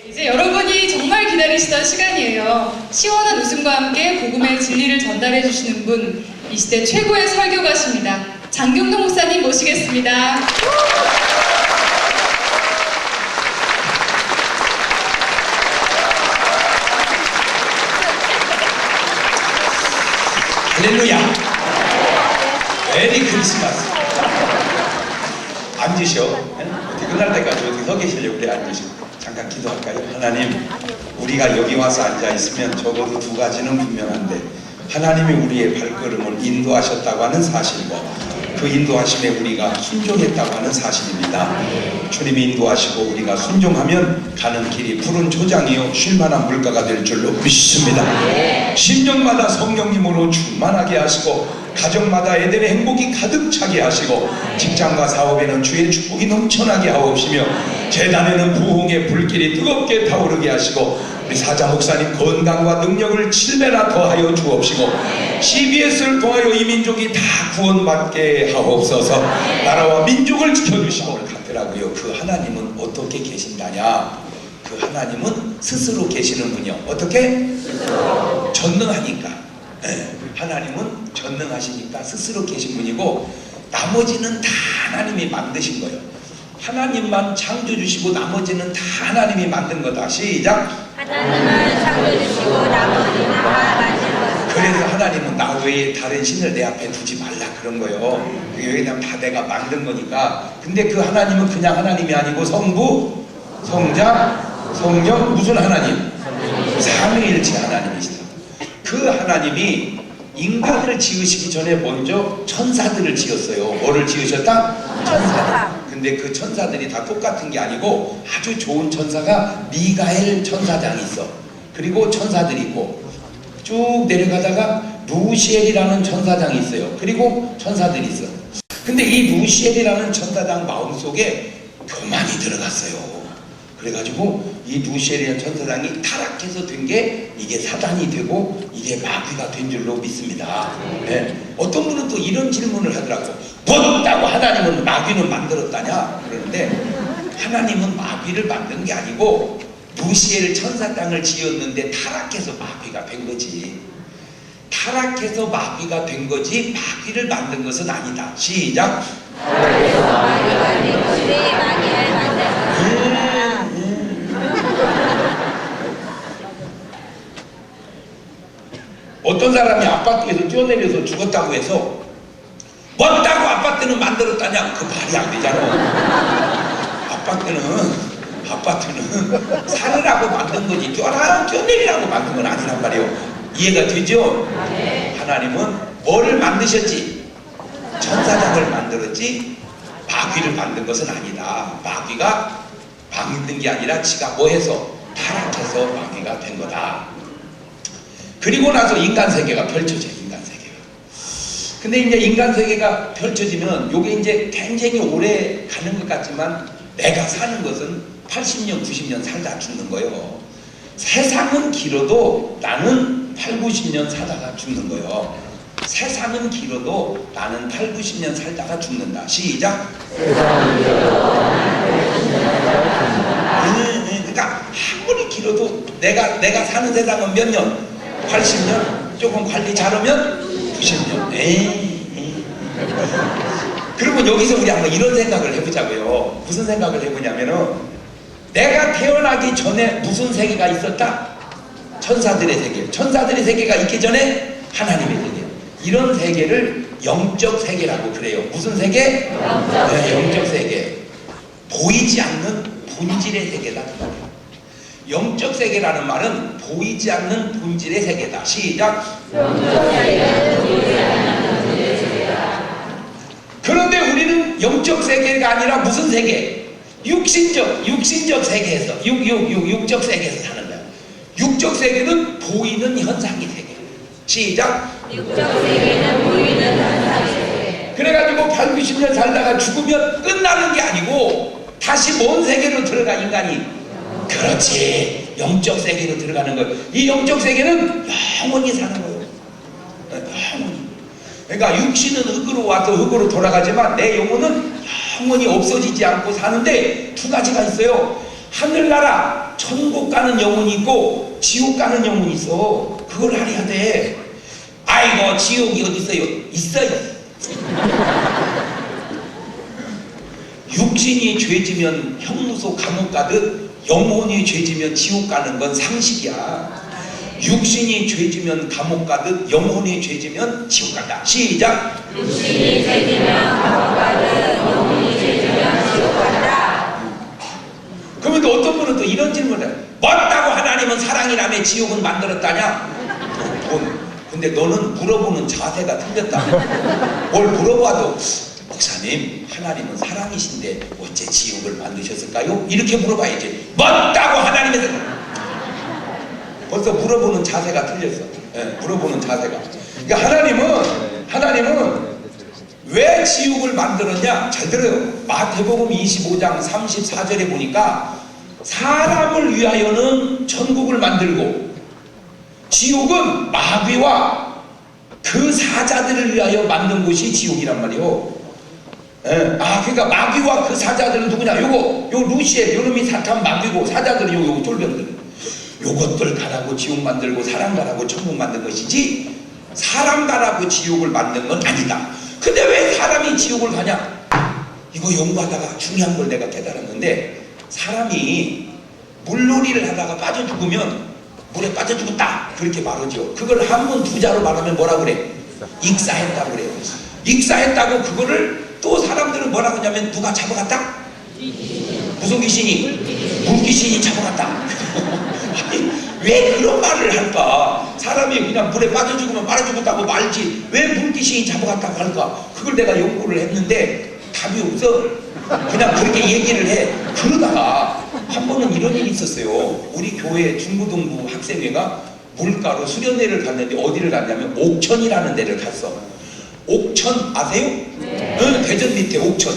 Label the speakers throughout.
Speaker 1: 이제 여러분이 정말 기다리시던 시간이에요. 시원한 웃음과 함께 복음의 진리를 전달해 주시는 분, 이 시대 최고의 설교가십니다. 장경동 목사님 모시겠습니다.
Speaker 2: 할렐루야. 메리 크리스마스. 앉으셔. 어떻게 끝날 때까지 어떻게 서 계시려고 그래. 앉으셔. 잠깐 기도할까요? 하나님, 우리가 여기 와서 앉아있으면 적어도 두 가지는 분명한데, 하나님이 우리의 발걸음을 인도하셨다고 하는 사실과 그 인도하심에 우리가 순종했다고 하는 사실입니다. 주님이 인도하시고 우리가 순종하면 가는 길이 푸른 초장이요 쉴만한 물가가 될 줄로 믿습니다. 심령마다 성령님으로 충만하게 하시고 가정마다 에덴의 행복이 가득 차게 하시고 직장과 사업에는 주의 축복이 넘쳐나게 하옵시며 재단에는 부흥의 불길이 뜨겁게 타오르게 하시고 우리 사자 목사님 건강과 능력을 7배나 더하여 주옵시고 CBS를 통하여 이 민족이 다 구원받게 하옵소서. 나라와 민족을 지켜주시고 같더라고요. 그 하나님은 어떻게 계신다냐? 그 하나님은 스스로 계시는 분이요. 어떻게? 스스로. 전능하니까. 하나님은 전능하시니까 스스로 계신 분이고 나머지는 다 하나님이 만드신 거예요. 하나님만 창조주시고 나머지는 다 하나님이 만든 거다. 시작.
Speaker 3: 하나님은 창조주시고 나머지는 다 만든 것.
Speaker 2: 그래서 하나님은 나 외에 다른 신을 내 앞에 두지 말라 그런 거예요. 왜냐면 다 내가 만든 거니까. 근데 그 하나님은 그냥 하나님이 아니고 성부, 성자, 성령 무슨 하나님? 삼위일체 하나님이시다. 그 하나님이 인간을 지으시기 전에 먼저 천사들을 지었어요. 뭐를 지으셨다? 천사. 근데 그 천사들이 다 똑같은 게 아니고 아주 좋은 천사가 미가엘 천사장이 있어. 그리고 천사들이 있고 쭉 내려가다가 루시엘이라는 천사장이 있어요. 그리고 천사들이 있어. 근데 이 루시엘이라는 천사장 마음속에 교만이 들어갔어요. 그래가지고 이 루시엘이라는 천사장이 타락해서 된 게 이게 사단이 되고 이게 마귀가 된 줄로 믿습니다. 네. 어떤 분은 또 이런 질문을 하더라고. 못다고 하나님은 마귀는 만들었다냐? 그러는데 하나님은 마귀를 만든 게 아니고 루시엘 천사장을 지었는데 타락해서 마귀가 된 거지. 타락해서 마귀가 된 거지 마귀를 만든 것은 아니다. 시작.
Speaker 3: 타락해서 마귀가 된 것이 마귀를 만든 것이다.
Speaker 2: 어떤 사람이 아파트에서 뛰어내려서 죽었다고 해서 못다고 아파트는 만들었다냐? 그 말이 안 되잖아. 아파트는 살으라고 만든 거지 뛰어내리라고 만든 건 아니란 말이에요. 이해가 되죠? 하나님은 뭐를 만드셨지? 천사장을 만들었지 마귀를 만든 것은 아니다. 마귀가 만든 게 아니라 지가 뭐 해서 타락해서 마귀가 된 거다. 그리고 나서 인간 세계가 펼쳐져요. 인간 세계가. 근데 이제 인간 세계가 펼쳐지면 요게 이제 굉장히 오래 가는 것 같지만 내가 사는 것은 80년, 90년 살다 죽는 거예요. 세상은 길어도 나는 8, 90년 살다가 죽는 거예요. 세상은 길어도 나는 8, 90년 살다가 죽는다. 시작.
Speaker 3: 세상은 길어도 나는 80년 살다가 죽는다.
Speaker 2: 그러니까 아무리 길어도 내가 사는 세상은 몇 년? 80년? 조금 관리 잘하면 90년. 그러면 여기서 우리 한번 이런 생각을 해보자고요. 무슨 생각을 해보냐면은 내가 태어나기 전에 무슨 세계가 있었다? 천사들의 세계. 천사들의 세계가 있기 전에 하나님의 세계. 이런 세계를 영적 세계라고 그래요. 무슨 세계? 영적 세계. 보이지 않는 본질의 세계다. 영적 세계라는 말은 보이지 않는 본질의 세계다. 시작.
Speaker 3: 영적 세계는 보이지 않는 본질의 세계다.
Speaker 2: 그런데 우리는 영적 세계가 아니라 무슨 세계? 육신적 세계에서 육적 세계에서 사는 거야. 육적 세계는 보이는 현상의 세계. 시작.
Speaker 3: 육적 세계는 보이는 현상의 세계.
Speaker 2: 그래가지고 8, 90년 살다가 죽으면 끝나는 게 아니고 다시 뭔 세계로 들어가 인간이? 그렇지. 영적 세계로 들어가는 거예요. 이 영적 세계는 영원히 사는 거예요. 영원히. 그러니까 육신은 흙으로 와서 흙으로 돌아가지만 내 영혼은 영원히 없어지지 않고 사는데 두 가지가 있어요. 하늘나라 천국 가는 영혼이 있고 지옥 가는 영혼이 있어. 그걸 알아야 돼. 아이고 지옥이 어디 있어요? 있어요. 육신이 죄지면 형무소 감옥 가듯 영혼이 죄지면 지옥 가는 건 상식이야. 육신이 죄지면 감옥 가듯 영혼이 죄지면 지옥 간다. 시작.
Speaker 3: 육신이 죄지면 감옥 가듯 영혼이 죄지면 지옥 간다.
Speaker 2: 그러면 또 어떤 분은 또 이런 질문을 해. 맞다고 하나님은 사랑이라며 지옥은 만들었다냐? 근데 너는 물어보는 자세가 틀렸다. 뭘 물어봐도 목사님 하나님은 사랑이신데 어째 지옥을 만드셨을까요? 이렇게 물어봐야지. 맞다고 하나님은 벌써 물어보는 자세가 틀렸어. 예, 물어보는 자세가. 그러니까 하나님은 왜 지옥을 만들었냐? 잘 들어요. 마태복음 25장 34절에 보니까 사람을 위하여는 천국을 만들고 지옥은 마귀와 그 사자들을 위하여 만든 곳이 지옥이란 말이요. 예. 그러니까 마귀와 그 사자들은 누구냐? 요 루시엘 요놈이 사탄 마귀고 사자들은 요거 쫄병들. 요것들 가라고 지옥 만들고 사람 가라고 천국 만든 것이지 사람 가라고 지옥을 만든 건 아니다. 근데 왜 사람이 지옥을 가냐? 이거 연구하다가 중요한 걸 내가 깨달았는데 사람이 물놀이를 하다가 빠져 죽으면 물에 빠져 죽었다 그렇게 말하죠. 그걸 한문 두자로 말하면 뭐라 그래? 익사했다고 그래요. 익사했다고 그거를 또 사람들은 뭐라고 하냐면 누가 잡아갔다? 무슨 귀신이? 물귀신이 잡아갔다. 아니 왜 그런 말을 할까? 사람이 그냥 물에 빠져 죽으면 빠져 죽었다고 말지 왜 물귀신이 잡아갔다고 할까? 그걸 내가 연구를 했는데 답이 없어. 그냥 그렇게 얘기를 해. 그러다가 한 번은 이런 일이 있었어요. 우리 교회 중고등부 학생회가 물가로 수련회를 갔는데 어디를 갔냐면 옥천이라는 데를 갔어. 옥천 아세요? 네. 응, 대전 밑에 옥천.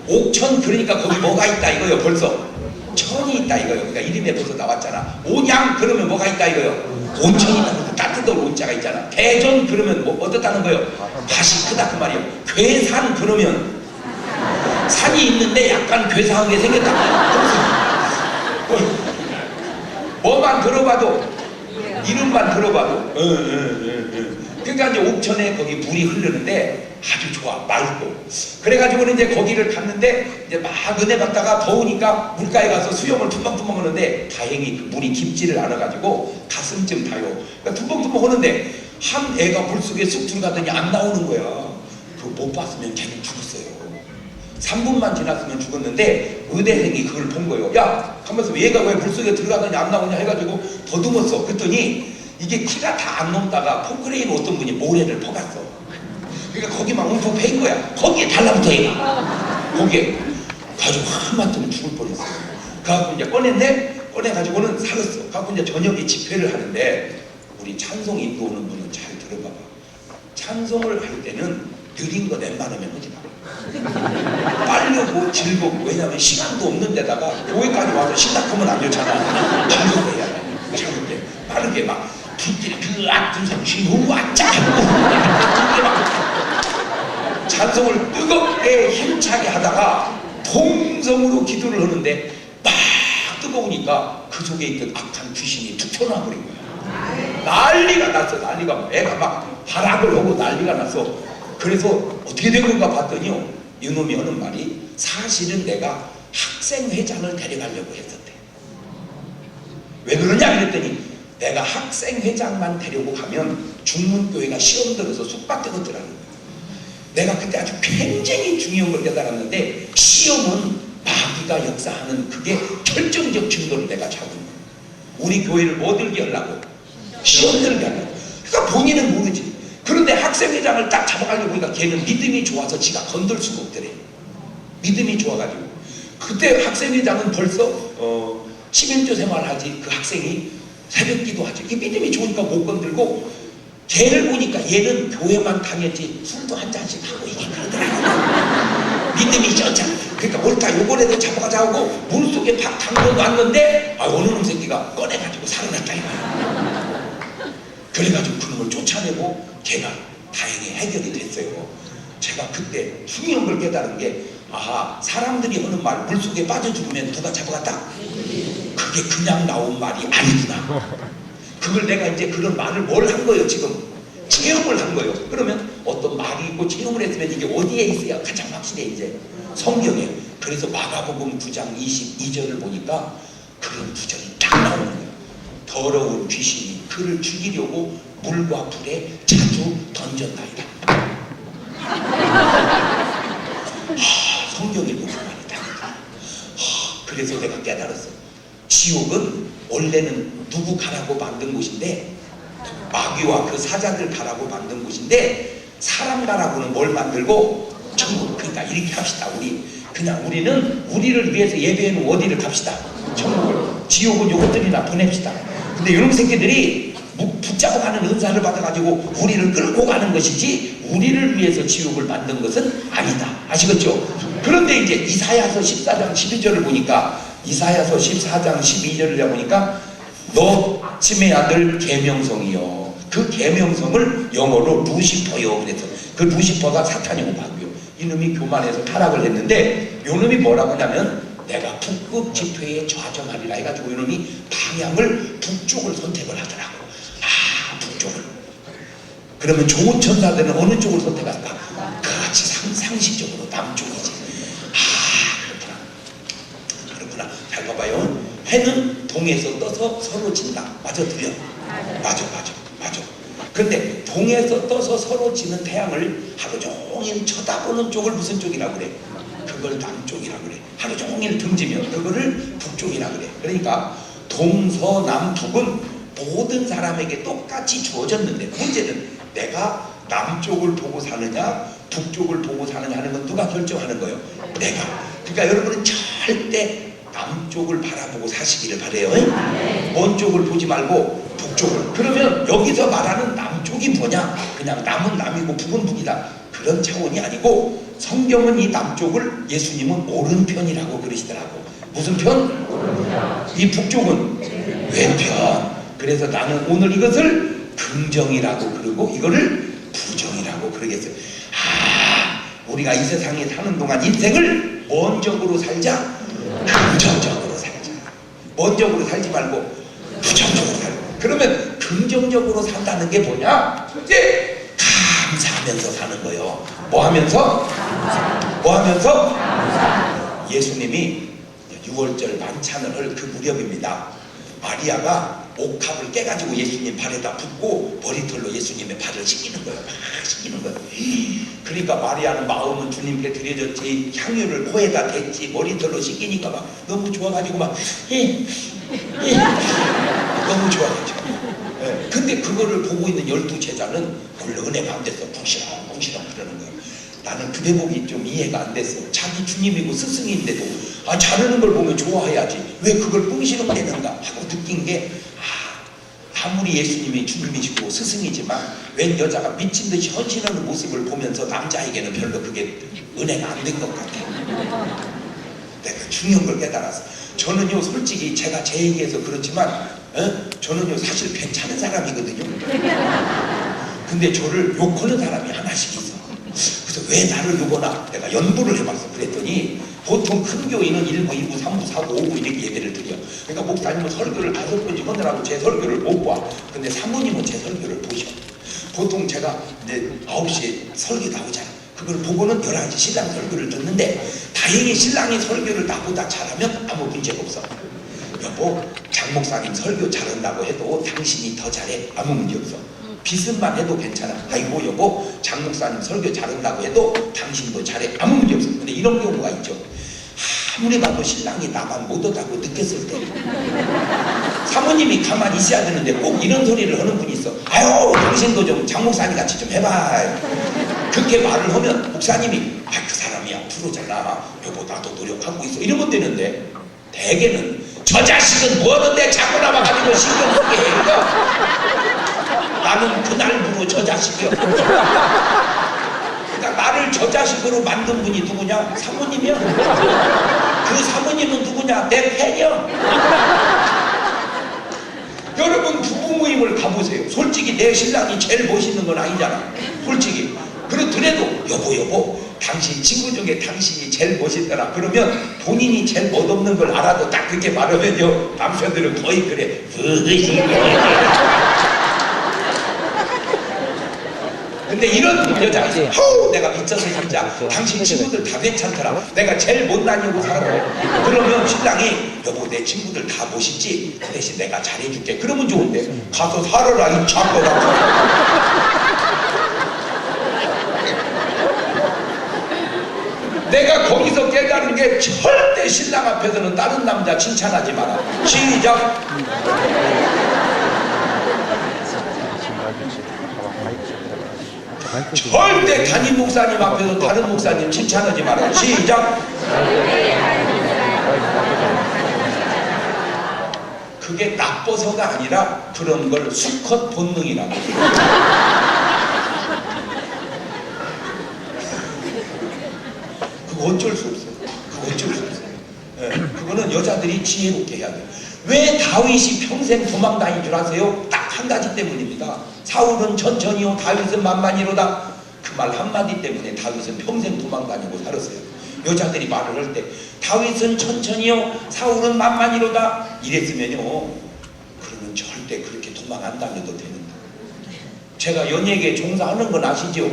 Speaker 2: 옥천 그러니까 거기 뭐가 있다 이거요. 벌써 천이 있다 이거요. 그러니까 이름에 벌써 나왔잖아. 온양 그러면 뭐가 있다 이거요. 온천이 있다. 따뜻한 온자가 있잖아. 대전 그러면 뭐 어떻다는 거요? 밭이 크다 그 말이에요. 괴산 그러면 산이 있는데 약간 괴상하게 생겼다. 뭐만 들어봐도 이름만 들어봐도 그러니까 이제 옥천에 거기 물이 흐르는데 아주 좋아 맑고 그래가지고는 이제 거기를 갔는데 이제 막 은혜 받다가 더우니까 물가에 가서 수영을 tum벙tum벙 하는데 다행히 그 물이 깊지를 않아가지고 가슴쯤 닿아요. 그러니까 tum벙tum벙 하는데 한 애가 물속에 쑥 들어가더니 안 나오는 거야. 그거 못 봤으면 걔는 죽었어요. 3분만 지났으면 죽었는데 의대생이 그걸 본 거예요. 야 가면서 얘가 왜 물속에 들어가더니 안 나오냐 해가지고 더듬었어. 그랬더니 이게 키가 다 안 넘다가 포크레인 어떤 분이 모래를 퍼갔어. 그러니까 거기만 움푹 패인 거야. 거기에 달라붙어 얘가. 거기에 가지고 한마디면 죽을 뻔했어. 그래갖고 이제 꺼내가지고는 살았어. 그래갖고 이제 저녁에 집회를 하는데 우리 찬송 인도오는 분은 잘 들어봐봐. 찬송을 할 때는 느린 거 웬만하면 하지 마. 빠르고 즐겁고 왜냐면 시간도 없는 데다가 교회까지 와서 신나하면 안 좋잖아. 즐겁게 해야 돼. 즐겁게 빠르게 막 불길이 그악분성시 우와짜 찬송을 뜨겁게 힘차게 하다가 동성으로 기도를 하는데 막 뜨거우니까 그 속에 있던 악한 귀신이 툭 튀어나와버린 거야. 난리가 났어. 난리가 애가 막 발악을 하고 난리가 났어. 그래서 어떻게 된 건가 봤더니요 이놈이 하는 말이 사실은 내가 학생회장을 데려가려고 했었대. 왜 그러냐 그랬더니 내가 학생회장만 데리고 가면 중문교회가 시험 들어서 숙박되었더라는 거야. 내가 그때 아주 굉장히 중요한 걸 깨달았는데 시험은 마귀가 역사하는 그게 결정적 증거를 내가 잡은 거야. 우리 교회를 뭐 들게 하려고? 시험 들게 하려고. 그러니까 본인은 모르지. 그런데 학생회장을 딱 잡아가려고 보니까 걔는 믿음이 좋아서 지가 건들 수가 없더래. 믿음이 좋아가지고. 그때 학생회장은 벌써 11조 생활하지 그 학생이 새벽 기도하지. 그 믿음이 좋으니까 못 건들고 걔를 보니까 얘는 교회만 다녔지 술도 한 잔씩 하고 이게 그러더라고. 믿음이 쩌자. 그러니까 옳다 요번에도 잡아가자 하고 물속에 팍 담궈놨는데 어느 놈 새끼가 꺼내가지고 살아났다 이거야. 그래가지고 그놈을 쫓아내고 걔가 다행히 해결이 됐어요. 제가 그때 중요한 걸 깨달은 게 아하, 사람들이 하는 말, 물속에 빠져 죽으면 누가 잡아갔다? 그게 그냥 나온 말이 아니구나. 그걸 내가 이제 그런 말을 뭘 한 거예요, 지금? 체험을 한 거예요. 그러면 어떤 말이 있고 체험을 했으면 이게 어디에 있어야 가장 확실해, 이제? 성경에. 그래서 마가복음 9장 22절을 보니까 그런 구절이 딱 나오는 거예요. 더러운 귀신이 그를 죽이려고 물과 불에 자주 던졌나이다. 성경에 보는 말이다. 그래서 내가 깨달았어. 지옥은 원래는 누구 가라고 만든 곳인데, 마귀와 그 사자들 가라고 만든 곳인데, 사람 가라고는 뭘 만들고? 천국. 그러니까 이렇게 합시다. 우리는 우리를 위해서 예배해놓은 어디를 갑시다? 천국을. 지옥은 요것들이나 보냅시다. 근데 이런 새끼들이 붙잡고 가는 은사를 받아가지고 우리를 끌고 가는 것이지, 우리를 위해서 지옥을 만든 것은 아니다. 아시겠죠? 그런데 이제 이사야서 14장 12절을 보니까, 이사야서 14장 12절을 보니까, 너 찜의 아들 계명성이요. 그 계명성을 영어로 루시퍼요. 그래서 그 루시퍼가 사탄이고 마귀요. 이놈이 교만해서 타락을 했는데, 요놈이 뭐라고 하냐면, 내가 북극 지표에 좌정하리라 해가지고 이놈이 방향을 북쪽을 선택을 하더라고. 북쪽을. 그러면 좋은 천사들은 어느 쪽을 선택할까? 그렇지, 상식적으로 남쪽이지. 그렇구나. 잘 봐봐요. 해는 동에서 떠서 서로 진다. 맞아, 틀려? 맞아. 근데 동에서 떠서 서로 지는 태양을 하루 종일 쳐다보는 쪽을 무슨 쪽이라고 그래? 그걸 남쪽이라고 그래. 하루 종일 등지면 그거를 북쪽이라고 그래. 그러니까 동서남북은 모든 사람에게 똑같이 주어졌는데, 문제는 내가 남쪽을 보고 사느냐 북쪽을 보고 사느냐 하는 건 누가 결정하는 거예요? 내가. 그러니까 여러분은 절대 남쪽을 바라보고 사시기를 바래요. 먼 쪽을 보지 말고 북쪽을. 그러면 여기서 말하는 남쪽이 뭐냐? 그냥 남은 남이고 북은 북이다, 그런 차원이 아니고, 성경은 이 남쪽을 예수님은 오른편이라고 그러시더라고. 무슨 편? 이 북쪽은 왼편. 그래서 나는 오늘 이것을 긍정이라고 그러고 이거를 부정이라고 그러겠어요. 우리가 이 세상에 사는 동안 인생을 먼적으로 살자, 긍정적으로 살자. 먼적으로 살지 말고 부정적으로 살자. 그러면 긍정적으로 산다는 게 뭐냐? 이제 감사하면서 사는 거예요. 뭐 하면서? 예수님이 6월절 만찬을 할 그 무렵입니다. 마리아가 옥합을 깨가지고 예수님 발에다 붓고 머리털로 예수님의 발을 씻기는 거예요. 막 씻기는 거예요. 그러니까 마리아는 마음은 주님께 드려졌지, 향유를 코에다 댔지, 머리털로 씻기니까 막 너무 좋아가지고 막 너무 좋아가지고. 근데 그거를 보고 있는 12제자는 별로 은혜가 안 됐어. 붕시렁 그러는 거예요. 나는 그 대목이 좀 이해가 안 됐어. 자기 주님이고 스승인데도 자르는 걸 보면 좋아해야지, 왜 그걸 뿡시렁대는가 하고 느낀 게, 아무리 예수님이 주님이시고 스승이지만 웬 여자가 미친 듯이 헌신하는 모습을 보면서 남자에게는 별로 그게 은혜가 안 된 것 같아. 내가 중요한 걸 깨달았어. 저는요, 솔직히 제가 제 얘기해서 그렇지만 저는요 사실 괜찮은 사람이거든요. 근데 저를 욕하는 사람이 하나씩 있어. 그래서 왜 나를 욕하나 내가 연구를 해봤어. 그랬더니 보통 큰 교인은 1부, 2부, 3부, 4부, 5부 이렇게 예배를 드려. 그러니까 목사님은 설교를 5번씩 하느라고 제 설교를 못 봐. 근데 사모님은 제 설교를 보셔. 보통 제가 이제 9시에 설교 나오잖아. 그걸 보고는 11시 신랑 설교를 듣는데, 다행히 신랑이 설교를 나보다 잘하면 아무 문제가 없어. 여보, 장 목사님 설교 잘한다고 해도 당신이 더 잘해. 아무 문제 없어. 비슷만 해도 괜찮아. 아이고 여보, 장 목사님 설교 잘한다고 해도 당신도 잘해. 아무 문제 없어. 근데 이런 경우가 있죠. 아무리 봐도 신랑이 나만 못하다고 느꼈을 때, 사모님이 가만히 있어야 되는데 꼭 이런 소리를 하는 분이 있어. 아유, 당신도 좀 장 목사님 같이 좀 해봐. 그렇게 말을 하면 목사님이 그 사람이야 프로잖아, 여보 나도 노력하고 있어, 이러면 되는데, 대개는 저 자식은 뭐 하는데 자꾸 나와가지고 신경 쓰게 해. 나는 그날부로 저 자식이야. 그러니까 나를 저 자식으로 만든 분이 누구냐? 사모님이야. 그 사모님은 누구냐? 내 팬이야. 여러분 부부 모임을 가보세요. 솔직히 내 신랑이 제일 멋있는 건 아니잖아. 솔직히. 그렇더라도 여보 당신 친구 중에 당신이 제일 멋있더라. 그러면 본인이 제일 멋없는 걸 알아도 딱 그렇게 말하면요, 남편들은 거의 그래. 근데 이런 여자 있어. 내가 미쳐서 진짜 당신 친구들 다 괜찮더라. 내가 제일 못다니고 살아. 그러면 신랑이 여보 내 친구들 다 멋있지? 그 대신 내가 잘해줄게. 그러면 좋은데 가서 살아라 이 참거다. 내가 거기서 깨달은 게 절대 신랑 앞에서는 다른 남자 칭찬하지 마라. 시작. 절대 담임 목사님 앞에서 다른 목사님 칭찬하지 마라. 시작. 그게 나빠서가 아니라 그런 걸 수컷 본능이라고. 그거 어쩔 수 없어요. 그거 어쩔 수 없어요. 예, 그거는 여자들이 지혜롭게 해야 돼요. 왜 다윗이 평생 도망 다닌 줄 아세요? 딱 한 가지 때문입니다. 사울은 천천히요 다윗은 만만히로다. 그 말 한마디 때문에 다윗은 평생 도망 다니고 살았어요. 여자들이 말을 할 때 다윗은 천천히요 사울은 만만히로다 이랬으면요, 그러면 절대 그렇게 도망 안 다녀도 되는데. 제가 연예계 종사하는 건 아시죠?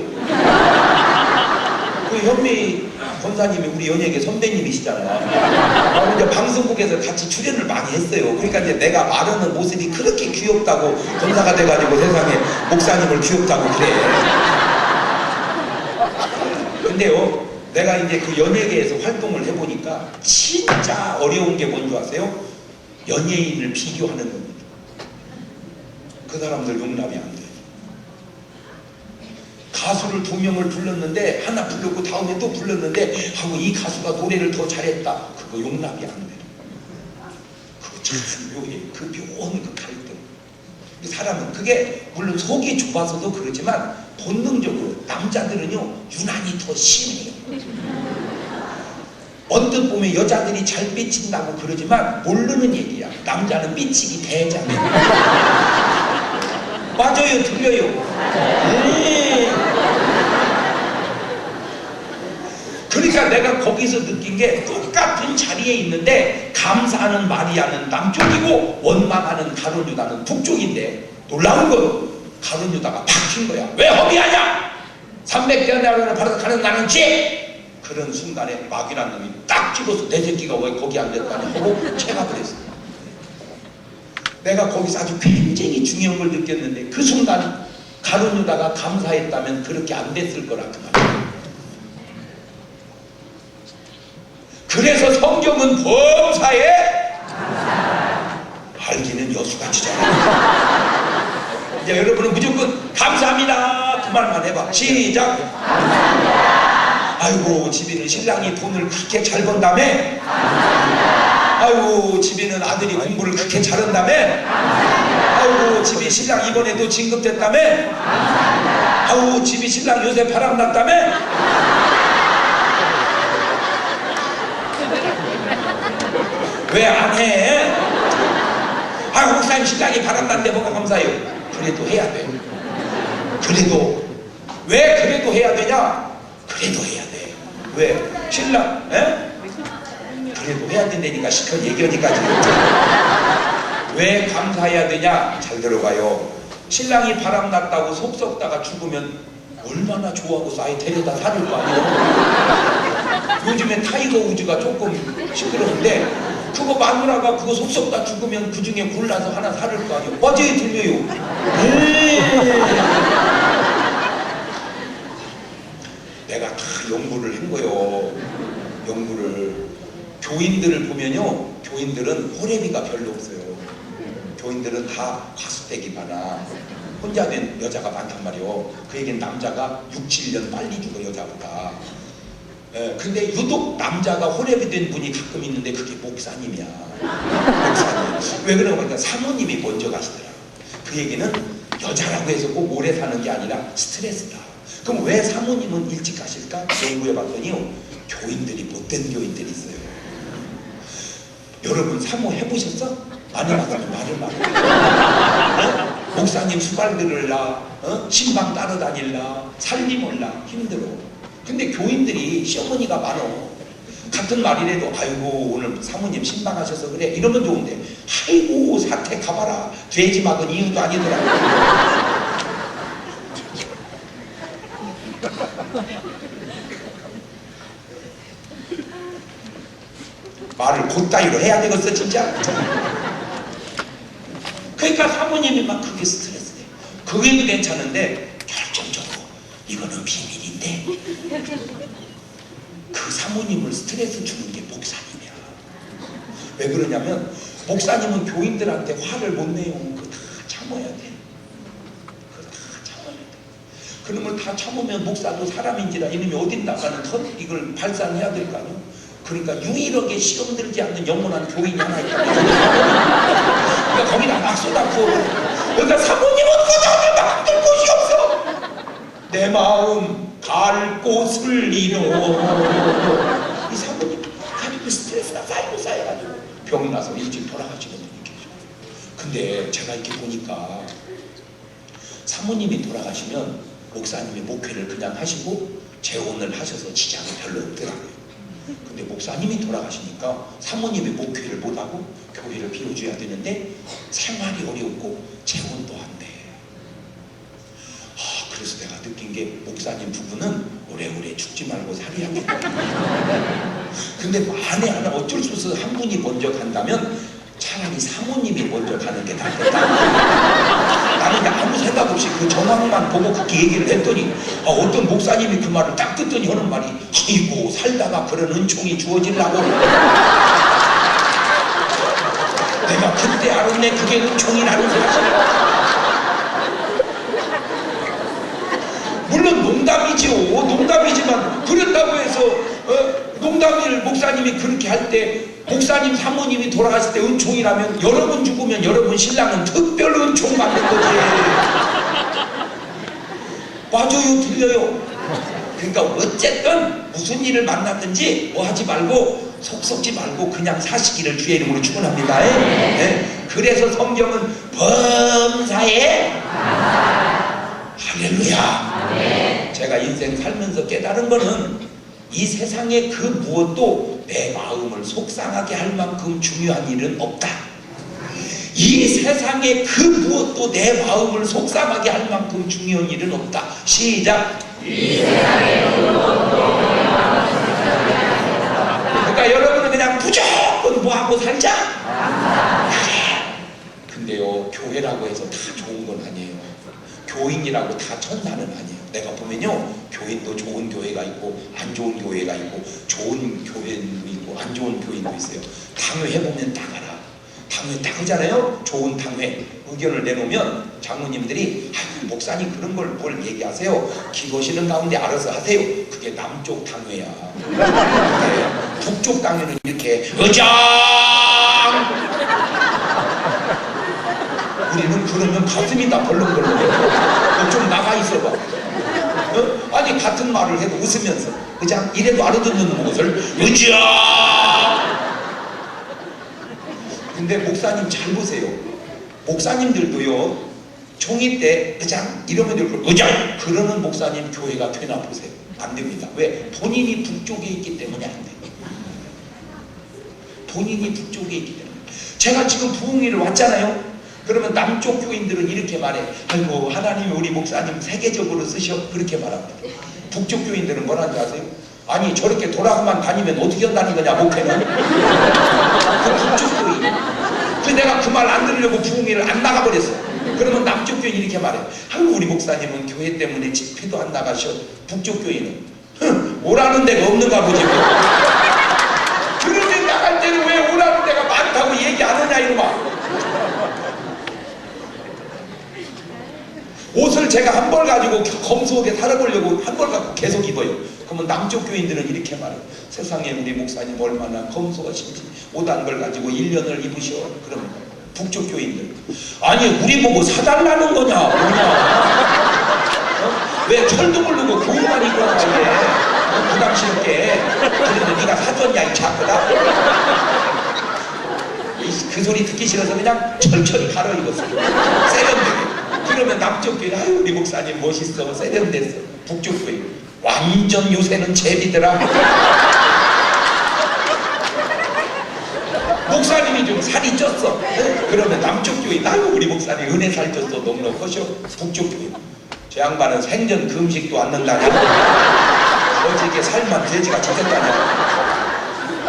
Speaker 2: 그 현미 권사님이 우리 연예계 선배님이시잖아요. 이제 방송국에서 같이 출연을 많이 했어요. 그러니까 이제 내가 말하는 모습이 그렇게 귀엽다고 권사가 돼가지고 세상에 목사님을 귀엽다고 그래. 근데요, 내가 이제 그 연예계에서 활동을 해보니까 진짜 어려운 게 뭔지 아세요? 연예인을 비교하는 겁니다. 그 사람들 용납이 안 돼요. 가수를 2명을 불렀는데 하나 불렀고 다음에 또 불렀는데 하고 이 가수가 노래를 더 잘했다. 그거 용납이 안 돼. 그거 참 묘해. 그 묘한 그 갈등. 사람은 그게 물론 속이 좁아서도 그렇지만 본능적으로 남자들은요 유난히 더 심해요. 언뜻 보면 여자들이 잘 삐친다고 그러지만 모르는 얘기야. 남자는 삐치기 대장이야. 맞아요, 들려요. 네. 그러니까 내가 거기서 느낀 게 똑같은 자리에 있는데 감사하는 마리아는 남쪽이고 원망하는 가룟 유다는 북쪽인데 놀라운 건 가룟 유다가 박힌 거야. 왜 허비하냐? 300대 나라를 바로 가는 나는 죄. 그런 순간에 마귀라는 놈이 딱 집어서 내 새끼가 왜 거기 앉았다니 하고 체갑을 했어. 내가 거기서 아주 굉장히 중요한 걸 느꼈는데 그 순간 가룟 유다가 감사했다면 그렇게 안 됐을 거라 그 말이야. 그래서 성경은 범사에 알기는 여수같이잖아. 이제 여러분은 무조건 감사합니다 그 말만 해봐. 시작. 감사합니다. 아이고 집에는 신랑이 돈을 그렇게 잘 번다며. 아이고 집에는 아들이 공부를 그렇게 잘한다며. 아이고 집이 신랑 이번에도 진급됐다며. 아이고 집이 신랑 요새 바람났다며. 왜 안 해? 아 목사님 신랑이 바람났는데 뭐가 감사해요? 그래도 해야 돼. 그래도 왜 그래도 해야 되냐? 그래도 해야 돼. 왜? 신랑 에? 그래도 해야 된다니까 시컷 얘기하니까 지금. 왜 감사해야 되냐? 잘 들어가요. 신랑이 바람났다고 속 썩다가 죽으면 얼마나 좋아하고 싸이 데려다 살을 거 아니에요? 요즘엔 타이거 우즈가 조금 시끄러운데 그거 마누라가 그거 속 썩다 죽으면 그 중에 골라서 하나 사를 거 아니에요? 맞아요, 들려요. 내가 다 연구를 한 거요. 연구를. 교인들을 보면요, 교인들은 호래비가 별로 없어요. 교인들은 다 가수댁이 많아. 혼자 된 여자가 많단 말이요. 그 얘기는 남자가 6, 7년 빨리 죽어 여자보다. 근데 유독 남자가 호래비 된 분이 가끔 있는데 그게 목사님이야. 목사님. 왜 그러냐 하니까 사모님이 먼저 가시더라. 그 얘기는 여자라고 해서 꼭 오래 사는 게 아니라 스트레스다. 그럼 왜 사모님은 일찍 가실까? 연구해 봤더니요, 교인들이 못된 교인들이 있어요. 여러분 사모 해보셨어? 많이 맞으면 말을 막. 목사님 수발 들을라, 신방 따라다닐라, 살림 올라 힘들어. 근데 교인들이 시어머니가 많어. 같은 말이라도 아이고 오늘 사모님 신방하셔서 그래 이러면 좋은데 아이고 사태 가봐라 돼지 막은 이유도 아니더라고. 말을 곧다이로 해야 되겠어 진짜. 그러니까 사모님이 막 그게 스트레스 돼. 그게도 괜찮은데 결정적으로 이거는 비밀인데 그 사모님을 스트레스 주는 게 목사님이야. 왜 그러냐면 목사님은 교인들한테 화를 못 내요. 그거 다 참아야 돼. 그거 다 참아야 돼. 그러면 다 참으면 목사도 사람인지라 이놈이 어딘가가는 이걸 발산해야 될 거 아니에요. 그러니까 유일하게 시험 들지 않는 영원한 교인이 하나 있다. 그러니까 거기다 막 쏟아부어. 그러니까 사모님은 그저를 막들 곳이 없어. 내 마음 갈 곳을 잃어. 이 사모님 가지고 스트레스가 쌓여가지고 병 나서 일찍 돌아가시는 분이 계셔. 근데 제가 이렇게 보니까 사모님이 돌아가시면 목사님이 목회를 그냥 하시고 재혼을 하셔서 지장이 별로 없더라고요. 근데 목사님이 돌아가시니까 사모님이 목회를 못하고 교회를 빌어줘야 되는데 생활이 어렵고 재혼도 안 돼. 그래서 내가 느낀 게 목사님 부부는 오래오래 죽지 말고 살아야 돼. 근데 만에 하나 어쩔 수 없어 한 분이 먼저 간다면 차라리 사모님이 먼저 가는 게 낫겠다. 나는 아무 생각 없이 그 정황만 보고 그렇게 얘기를 했더니 어떤 목사님이 그 말을 딱 듣더니 하는 말이 아이고 살다가 그런 은총이 주어지려고. 내가 그때 알았네 그게 은총이라는 사실. 물론 농담이지요. 농담이지만 그랬다고 해서 농담을 목사님이 그렇게 할 때 목사님 사모님이 돌아갔을 때 은총이라면 여러분 죽으면 여러분 신랑은 특별 은총 받는 거지. 맞아요 틀려요. 그러니까 어쨌든 무슨 일을 만났든지 뭐 하지 말고 속 썩지 말고 그냥 사시기를 주의 이름으로 축원합니다. 네? 그래서 성경은 범사에 할렐루야. 제가 인생 살면서 깨달은 거는 이 세상에 그 무엇도 내 마음을 속상하게 할 만큼 중요한 일은 없다. 이 세상에 그 무엇도 내 마음을 속상하게 할 만큼 중요한 일은 없다. 시작. 이 세상에 그 무엇도 내 마음을 속상하게 할 만큼 없다. 그러니까 여러분은 그냥 무조건 뭐하고 살자. 그래. 근데요 교회라고 해서 다 좋은 건 아니에요. 교인이라고 다 천사는 아니에요. 내가 보면요 교인도 좋은 교회가 있고 안 좋은 교회가 있고 좋은 교회도 있고 안 좋은 교인도 있어요. 당회 해보면 딱 알아. 당회 딱 하잖아요. 좋은 당회 의견을 내놓으면 장로님들이 목사님 그런 걸 뭘 얘기하세요. 기도시는 가운데 알아서 하세요. 그게 남쪽 당회야. 북쪽 당회는 이렇게 의장 우리는 그러면 가슴이 다 벌렁벌렁해. 좀 나가 있어봐. 아니 같은 말을 해도 웃으면서 그냥 이래도 알아듣는 것을 의장. 근데 목사님 잘 보세요. 목사님들도요 종이 때 의장 이러면 의장 그러는 목사님 교회가 되나 보세요. 안 됩니다. 왜? 본인이 북쪽에 있기 때문에 안 돼요. 본인이 북쪽에 있기 때문에. 제가 지금 부흥회를 왔잖아요. 그러면 남쪽 교인들은 이렇게 말해. 아이고 하나님이 우리 목사님 세계적으로 쓰셔. 그렇게 말합니다. 북쪽 교인들은 뭐라는지 아세요? 아니 저렇게 돌아가만 다니면 어떻게 한다는 거냐 목회는. 그 북쪽 교인. 그래서 내가 그 말 안 들으려고 부흥회를 안 나가버렸어. 그러면 남쪽 교인 이렇게 말해. 아이고 우리 목사님은 교회 때문에 집회도 안 나가셔. 북쪽 교인은 오라는 데가 없는가 보지 뭐. 그런데 나갈 때는 왜 오라는 데가 많다고 얘기 안 하냐 이놈아. 옷을 제가 한 벌 가지고 검소하게 살아보려고 한 벌 갖고 계속 입어요. 그러면 남쪽 교인들은 이렇게 말해요. 세상에 우리 목사님 얼마나 검소하신지 옷 한 벌 가지고 1년을 입으셔. 그러면 북쪽 교인들 아니 우리 보고 사달라는 거냐 뭐냐. 왜 철도 모르고 교회만 입어라 이게 부담스럽게. 그런데 네가 사줬냐 이 작거다. 그 소리 듣기 싫어서 그냥 철철이 갈아입었어. 세련되게. 그러면 남쪽 교회 아유 우리 목사님 멋있어 세련됐어. 북쪽 교회 완전 요새는 제비더라. 목사님이 좀 살이 쪘어. 그러면 남쪽 교회 나도 우리 목사님 은혜 살 쪘어 너무너무 커셔. 북쪽 교회 저 양반은 생전 금식도 안 넣는다냐. 어저께 살만 돼지같이 쪘다냐.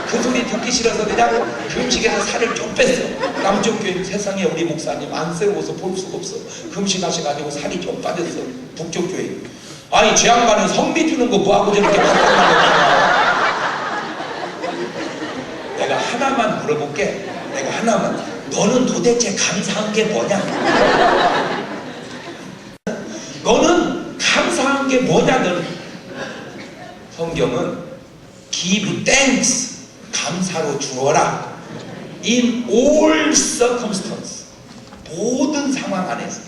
Speaker 2: 그 소리 듣기 싫어서 그냥 금식에서 살을 좀 뺐어. 남쪽 교회 세상에 우리 목사님 안쓰러워서 볼 수가 없어. 금식하셔가지고 살이 좀 빠졌어. 북쪽 교회 아니 저 양반은 성비 주는 거 뭐하고 저렇게 깜깜하냐. 내가 하나만 물어볼게. 내가 하나만. 너는 도대체 감사한 게 뭐냐? 너는 감사한 게 뭐냐? 너는 성경은 give thanks 감사로 주어라 in all circumstance 모든 상황 안에서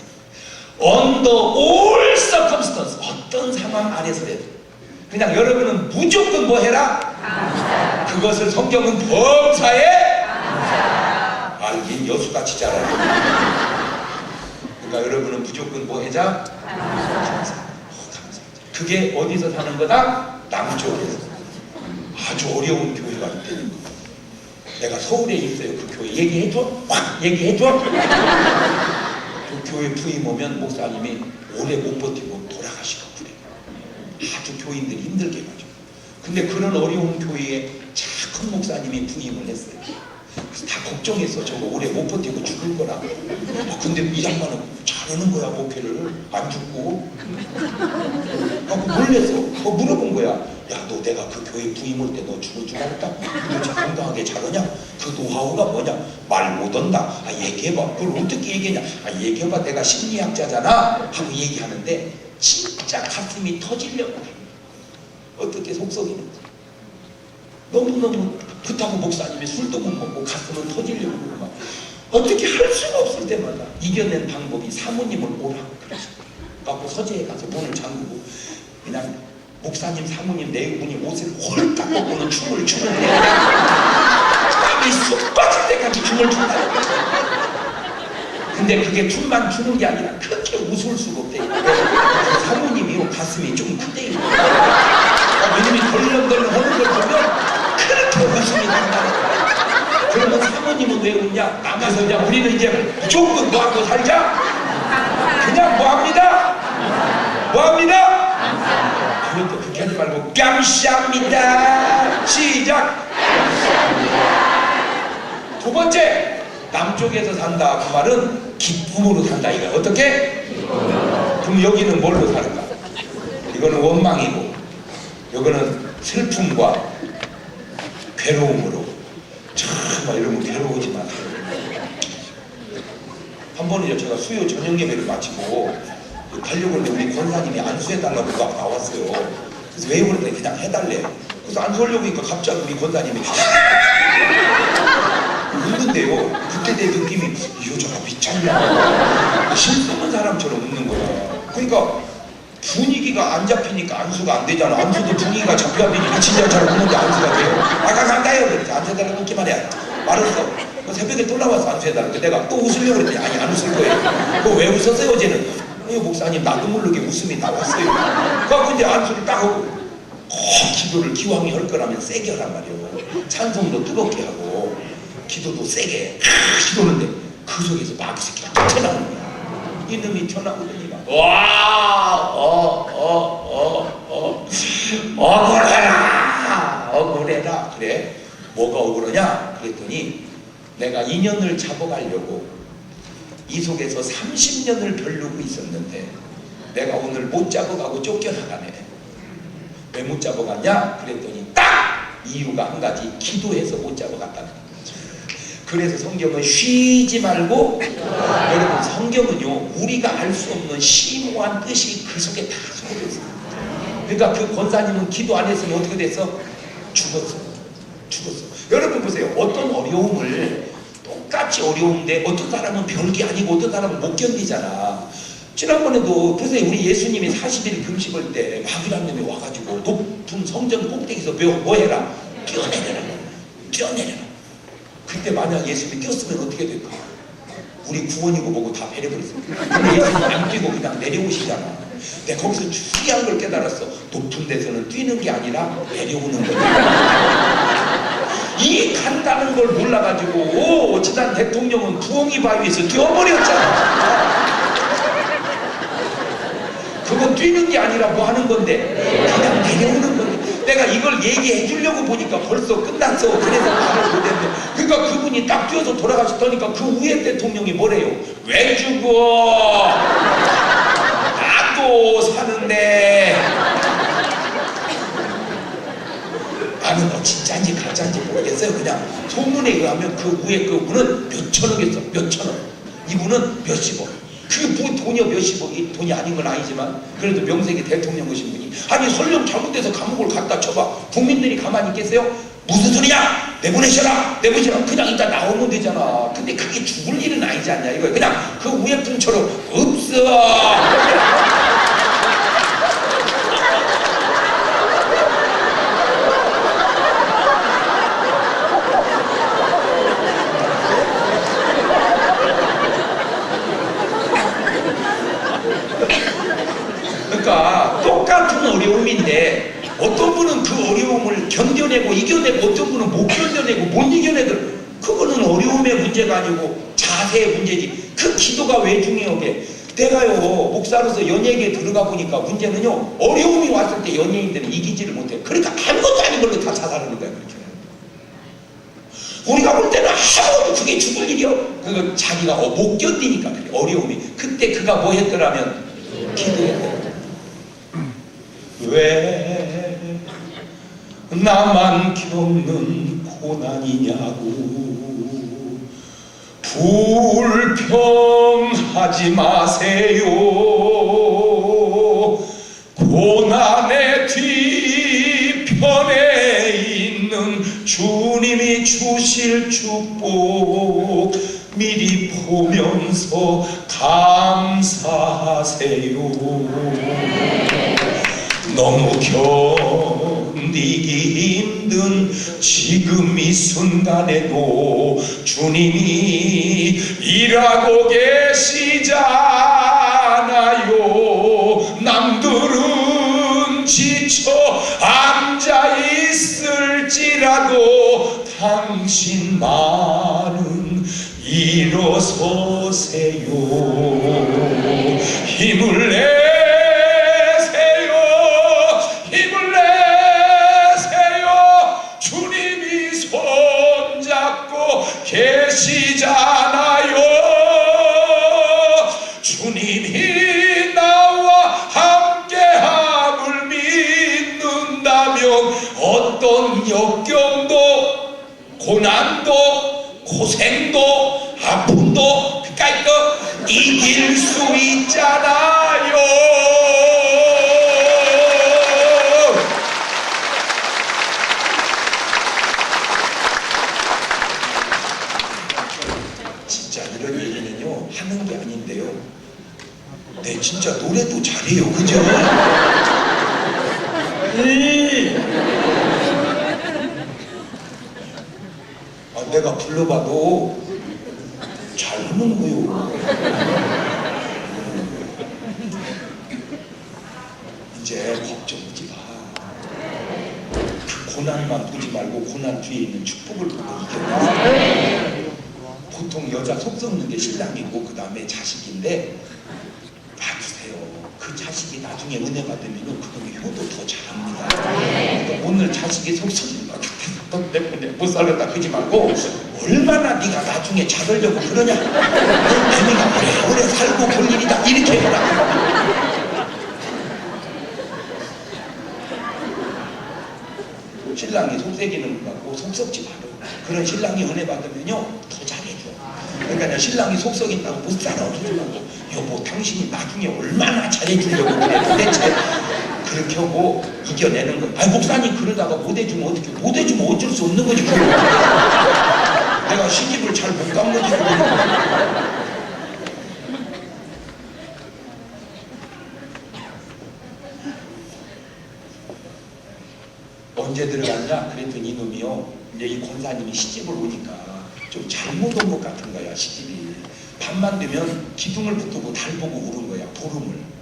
Speaker 2: under all circumstance 어떤 상황 안에서라도 그냥 여러분은 무조건 뭐 해라? 그것을 성경은 범사에 알긴 여수같이 잘하네. 그러니까 여러분은 무조건 뭐 해자? 감사. 그게 어디서 사는 거다? 남쪽에서. 아주 어려운 교회가 있다는 거. 내가 서울에 있어요. 그 교회 얘기해줘? 확 얘기해줘? 그 교회 부임 오면 목사님이 오래 못 버티고 돌아가시고 그래. 아주 교인들이 힘들게 가죠. 근데 그런 어려운 교회에 착한 목사님이 부임을 했어요. 그래서 다 걱정했어. 저거 오래 못 버티고 죽을 거라. 근데 이 양반은 잘하는 거야 목회를. 안 죽고. 하고 놀랬어. 물어본 거야. 야 너 내가 그 교회 부임할 때 너 죽을 줄 알았다? 도대체 건강하게 잘하냐? 그 노하우가 뭐냐? 말 못한다. 아 얘기해봐. 그걸 어떻게 얘기하냐? 아 얘기해봐. 내가 심리학자잖아. 하고 얘기하는데 진짜 가슴이 터지려고 해. 어떻게 속썩이는지. 너무너무 그렇다고 목사님이 술도 못 먹고 가슴은 터지려고 그러고 막 어떻게 할 수가 없을 때마다 이겨낸 방법이 사모님을 오라고 그러죠. 갖고 서재에 가서 문을 잠그고 그냥 목사님 사모님 네 분이 옷을 홀딱 벗고는 춤을 추는데 땀이 쑥 빠질 때까지 춤을 춘다. 근데 그게 춤만 추는 게 아니라 그렇게 웃을 수가 없대. 사모님이 가슴이 좀 크대. 왜냐면 덜렁덜렁 하는 걸 보면 그렇게 웃음이 난다. 그러면 사모님은 왜 웃냐? 남아서 그냥 우리는 이제 무조건 뭐하고 살자? 그냥 뭐합니다? 뭐합니다? 그것도 그렇게 하지 말고 감사합니다. 시작. 두 번째, 남쪽에서 산다. 그 말은 기쁨으로 산다. 이거 어떻게? 그럼 여기는 뭘로 사는가? 이거는 원망이고 이거는 슬픔과 괴로움으로. 정말 이러면 괴로우지 마세요. 한 번은요 제가 수요 저녁 예배를 마치고 가려고 했는데 우리 권사님이 안수해달라고 막 나왔어요. 그래서 왜 그러는데 그냥 해달래. 그래서 안수하려고 하니까 갑자기 우리 권사님이 웃는데요. 그때 내 느낌이 이 여자가 미쳤나. 실수한 사람처럼 웃는 거야. 그러니까 분위기가 안 잡히니까 안수가 안 되잖아. 안수도 분위기가 잡혀야 되니 미친 자처럼 웃는데 안수가 돼요. 아까 간다요. 그랬지. 안수해달라고 웃기만 해. 말했어. 새벽에 또 나와서 안수해달라고. 내가 또 웃으려고 그랬더니 아니 안 웃을 거예요. 그거 왜 웃었어요 어제는? 목사님 나도 모르게 웃음이 나왔어요. 그래서 이제 안수를 딱 하고 기도를 기왕이 할 거라면 세게 하란 말이에요. 찬송도 뜨겁게 하고 기도도 세게 기도는데 그 속에서 막 이 새끼가 튀어나오는 거야. 이놈이 튀어나오더니만 억울해라. 그래 뭐가 억울하냐 그랬더니 내가 인연을 잡아가려고 이 속에서 30년을 벼르고 있었는데 내가 오늘 못 잡아가고 쫓겨나가네. 왜 못 잡아갔냐 그랬더니 딱 이유가 한 가지. 기도해서 못 잡아갔다는 거죠. 그래서 성경은 쉬지 말고 여러분 성경은요 우리가 알 수 없는 심오한 뜻이 그 속에 다 숨어져 있어요. 그러니까 그 권사님은 기도 안 했으면 어떻게 됐어? 죽었어. 여러분 보세요. 어떤 어려움을 똑같이 어려운데 어떤 사람은 별게 아니고 어떤 사람은 못 견디잖아. 지난번에도 보세요. 우리 예수님이 40일 금식할 때 마귀란 놈이 와가지고 높은 성전 꼭대기에서 뭐 해라? 뛰어내려라. 그때 만약 예수님이 뛰었으면 어떻게 될까? 우리 구원이고 뭐고 다 배려버렸어. 근데 예수님이 안 뛰고 그냥 내려오시잖아. 내가 거기서 중요한 걸 깨달았어. 높은 데서는 뛰는 게 아니라 내려오는 거야. 이 간다는 걸 몰라가지고 지난 대통령은 부엉이 바위에서 뛰어버렸잖아. 그건 뛰는 게 아니라 뭐 하는 건데 그냥 내려오는 건데 내가 이걸 얘기해 주려고 보니까 벌써 끝났어. 그래서 말을 못했네. 그러니까 그분이 딱 뛰어서 돌아가셨다니까 그 위에 대통령이 뭐래요? 왜 죽어? 나도 사는데. 나는 뭐 진짜인지 가짜인지 모르겠어요. 그냥 소문에 의하면 그 위에 그분은 몇천억이었어. 몇천억. 이분은 몇십억. 그게 뭐 돈이요 몇십억이 돈이 아닌 건 아니지만 그래도 명색이 대통령 오신 분이 아니 설령 잘못돼서 감옥을 갖다 쳐봐 국민들이 가만히 있겠어요? 무슨 소리냐? 내보내셔라 그냥 일단 나오면 되잖아. 근데 그게 죽을 일은 아니지 않냐 이거야. 그냥 그 위에 분처럼 없어. 그러니까 똑같은 어려움인데 어떤 분은 그 어려움을 견뎌내고 이겨내고 어떤 분은 못 견뎌내고 못 이겨내고 그거는 어려움의 문제가 아니고 자세의 문제지. 그 기도가 왜 중요하게 내가요 목사로서 연예계에 들어가 보니까 문제는요 어려움이 왔을 때 연예인들은 이기지를 못해. 그러니까 아무것도 아닌 걸로 다 자살하는 거야. 그렇게 우리가 볼 때는 아무것도 그게 죽을 일이요. 그거 자기가 못 견디니까 그래. 어려움이 그때 그가 뭐 했더라면 기도했더라. 왜 나만 겪는 고난이냐고 불평하지 마세요. 고난의 뒤편에 있는 주님이 주실 축복 미리 보면서 감사하세요. 너무 견디기 힘든 지금 이 순간에도 주님이 일하고 계시잖아요. 남들은 지쳐 앉아 있을지라도 당신만은 일어서세요. 힘을 내세요. 주님이 손잡고 계시잖아요. 주님이 나와 함께함을 믿는다면 어떤 역경도 고난도 고생도 아픔도 그까이 거 이길 수 있잖아요. 진짜 이런 얘기는요 하는 게 아닌데요. 네 진짜 노래도 잘해요. 그죠? 내가 불러봐도 잘하는 거요. 이제 걱정하지 마. 그 고난만 보지 말고 고난 뒤에 있는 축복을 보고 이겨내. 보통 여자 속 썩는 게 신랑이고 그 다음에 자식인데 봐주세요. 그 자식이 나중에 은혜 받으면 그놈의 효도 더 잘합니다. 그러니까 오늘 자식이 속 썩는 것 같아서 너 때문에 못 살겠다 그러지 말고 얼마나 네가 나중에 잘하려고 그러냐. 내가 오래 살고 볼 일이다 이렇게 해라. 신랑이 속썩이는 것 같고 속썩지 마라. 그런 신랑이 은혜 받으면요 더 잘해줘. 그러니까 신랑이 속썩인다고 못 살아 그러지 말고 여보 당신이 나중에 얼마나 잘해주려고 그래 도대체. 그렇게 하고 이겨내는 거. 아니 목사님 그러다가 못해주면 어떻게 못해주면 어쩔 수 없는 거지. 내가 시집을 잘 못 간 거지. 언제 들어갔냐 그랬더니 이놈이요 이제 이 권사님이 시집을 오니까 좀 잘못 온 것 같은 거야. 시집이 밤만 되면 기둥을 붙들고 달 보고 오른 거야. 보름을.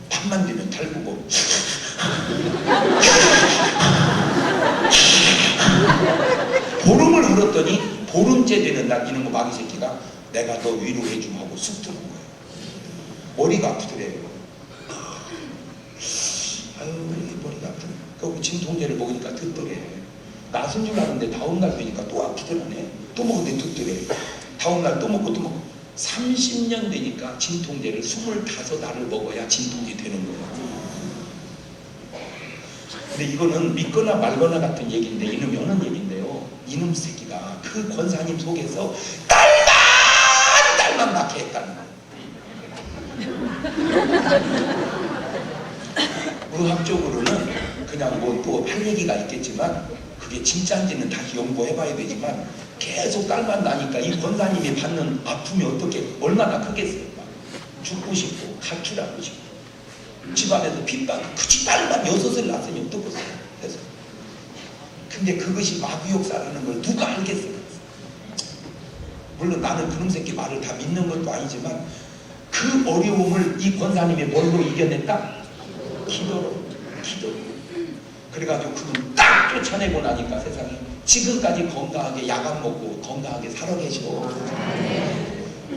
Speaker 2: 밤만 되면 달구고 보름을 흘렀더니 보름째 되는 날 이놈의 마귀 새끼가 내가 너 위로해줌 하고 쑥 들어온 거예요. 머리가 아프더래요. 아유 머리가 아프네. 그리고 진통제를 먹으니까 듣더래. 낫은 줄 아는데 다음날 되니까 또 아프더라네. 또 먹는데 듣더래. 다음날 또 먹고 또 먹고 30년 되니까 진통제를 25알을 먹어야 진통제 되는 거예요. 근데 이거는 믿거나 말거나 같은 얘기인데 이놈이 하는 얘기인데요. 이놈 새끼가 그 권사님 속에서 딸만 낳게 했다는 거예요. 의학적으로는 그냥 뭐 또 할 얘기가 있겠지만 그게 진짜인지는 다시 연구해봐야 되지만 계속 딸만 나니까 이 권사님이 받는 아픔이 어떻게 얼마나 크겠어요. 막 죽고 싶고 가출하고 싶고 집안에서 핍박 그치 딸만 6을 낳았으니 어떻겠어요. 그래서 근데 그것이 마구역사라는 걸 누가 알겠어요. 물론 나는 그놈 새끼 말을 다 믿는 것도 아니지만 그 어려움을 이 권사님이 뭘로 이겨냈다? 기도로. 그래가지고 그분 딱 쫓아내고 나니까 세상에 지금까지 건강하게 약 안 먹고 건강하게 살아 계셔.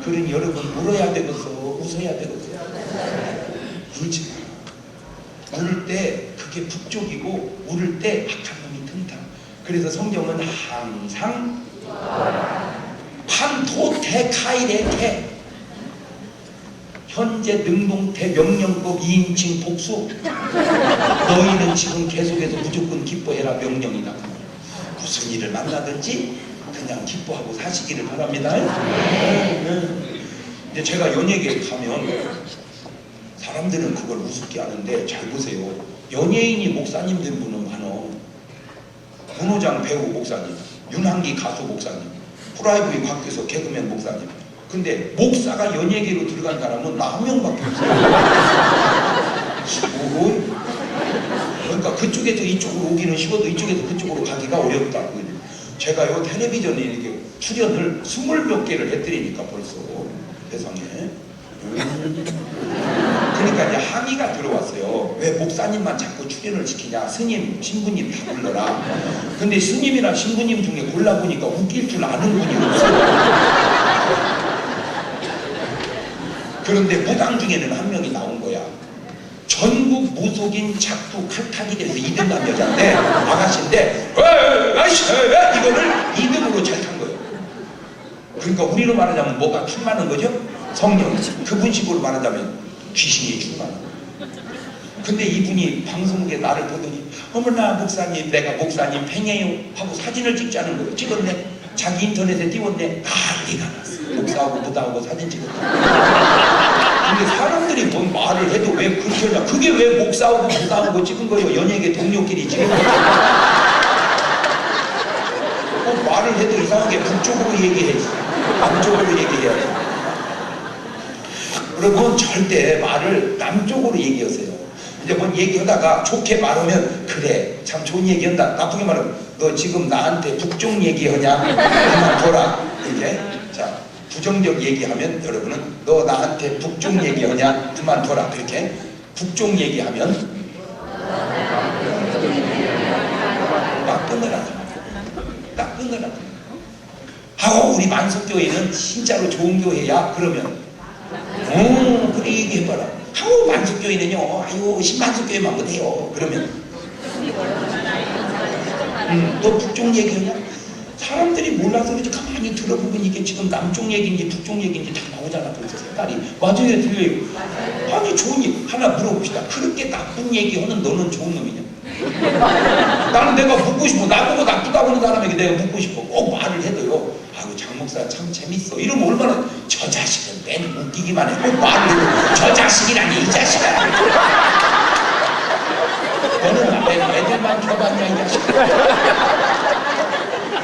Speaker 2: 그러니 여러분 울어야 되겠어? 웃어야 되겠어? 울지 마. 울을 때 그게 북쪽이고 울을 때 악한 놈이 튼다. 그래서 성경은 항상 판토테카이레테 현재 능동태 명령법 2인칭 복수. 너희는 지금 계속해서 무조건 기뻐해라 명령이다. 무슨 일을 만나든지 그냥 기뻐하고 사시기를 바랍니다. 근데 제가 연예계에 가면 사람들은 그걸 우습게 하는데 잘 보세요. 연예인이 목사님 된 분은 많어. 문호장 배우 목사님, 윤한기 가수 목사님, 프라이브의 곽규석 개그맨 목사님. 근데 목사가 연예계로 들어간 사람은 나 한 명밖에 없어요. 그러니까 그쪽에서 이쪽으로 오기는 쉬워도 이쪽에서 그쪽으로 가기가 어렵다고. 제가요 텔레비전에 이렇게 출연을 20몇 개를 해드리니까 벌써 세상에. 그러니까 이제 항의가 들어왔어요. 왜 목사님만 자꾸 출연을 시키냐. 스님, 신부님 다 불러라. 근데 스님이나 신부님 중에 골라보니까 웃길 줄 아는 분이 없어요. 그런데 무당 중에는 한 명이 나온 거야. 전국 무속인 작두 칼타기 대회에서 2등 난 여자인데 아가씨인데 이거를 2등으로 잘 탄 거예요. 그러니까 우리로 말하자면 뭐가 충만한 거죠? 성령. 그분식으로 말하자면 귀신이 충만한 거예요. 근데 이분이 방송국에 나를 보더니 어머나 목사님 내가 목사님 팬이에요 하고 사진을 찍자는 거예요. 찍었네. 자기 인터넷에 띄웠네. 난리가 났어. 목사하고 무당하고 사진 찍었다. 근데 사람들이 뭔 말을 해도 왜 그렇게 하냐. 그게 왜 목사하고 무당하고 찍은 거예요. 연예계 동료끼리 찍은 거예요. 말을 해도 이상하게 북쪽으로 얘기해야지. 남쪽으로 얘기해야지. 여러분 절대 말을 남쪽으로 얘기하세요. 이제 뭔 얘기하다가 좋게 말하면 그래 참 좋은 얘기한다. 나쁘게 말하면 너 지금 나한테 북쪽 얘기하냐? 그만 둬라. 이렇게. 자 부정적 얘기하면 여러분은 너 나한테 북쪽 얘기하냐? 그만둬라. 그렇게 북쪽 얘기하면 나 끊어라. 나 끊어라. 하고 우리 만석교회는 진짜로 좋은 교회야. 그러면 그래 얘기해봐라. 하고 만석교회는요. 아유 신만석교회만 못해요. 그러면 너 북쪽 얘기하냐? 사람들이 몰라서 그렇지 가만히 들어보면 이게 지금 남쪽 얘기인지 북쪽 얘기인지 다 나오잖아. 벌써 색깔이. 맞아요. 들려요. 아니 좋은 얘기 하나 물어봅시다. 그렇게 나쁜 얘기하는 너는 좋은 놈이냐? 나는 내가 묻고 싶어. 나보고 나쁘다고 하는 사람에게 내가 묻고 싶어. 꼭 말을 해도요. 아유 장 목사 참 재밌어. 이러면 얼마나 저 자식은 맨 웃기기만 해. 꼭 말을 해도 저 자식이라니 이 자식아. 너는 애들만 줘봤냐 이 자식아.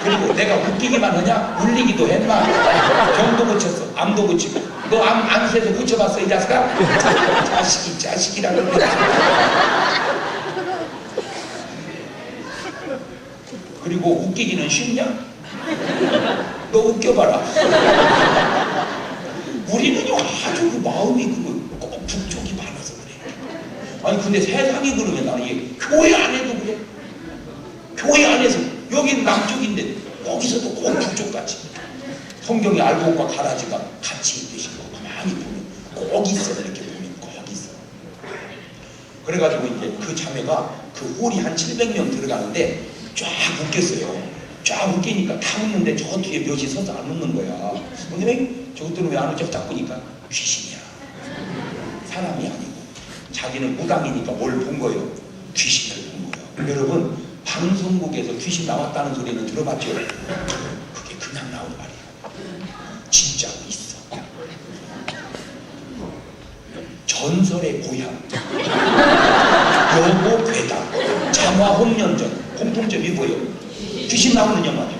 Speaker 2: 그리고 내가 웃기기만 하냐? 울리기도 했나? 병도 고쳤어. 암도 고치고. 너 암 안수해서 고쳐봤어 이 자식아? 자식이라는 거. 그리고 웃기기는 쉽냐? 너 웃겨봐라. 우리는요 아주 그 마음이 꼭 북쪽이 많아서 그래. 아니 근데 세상이 그러면 나는 이게 교회 안에도 그래. 교회 안에서 여기는 남쪽인데 여기서도 꼭 북쪽같이 성경이 알곡과 가라지가 같이 있듯이 가만히 보면 꼭 있어. 이렇게 보면 꼭 있어. 그래가지고 이제 그 자매가 그 홀이 한 700명 들어가는데 쫙 웃겼어요. 쫙 웃기니까 다 웃는데 저 뒤에 몇이 서서 안 웃는 거야. 선생님 저것들은 왜 안 웃죠? 딱 보니까 귀신이야. 사람이 아니고 자기는 무당이니까 뭘 본 거예요? 귀신을 본 거예요. 여러분 방송국에서 귀신 나왔다는 소리는 들어봤죠? 그게 그냥 나온 말이야. 진짜로 있어. 전설의 고향 여보 괴담 장화 홍련전 공통점이 보여. 귀신 나오는 영화죠.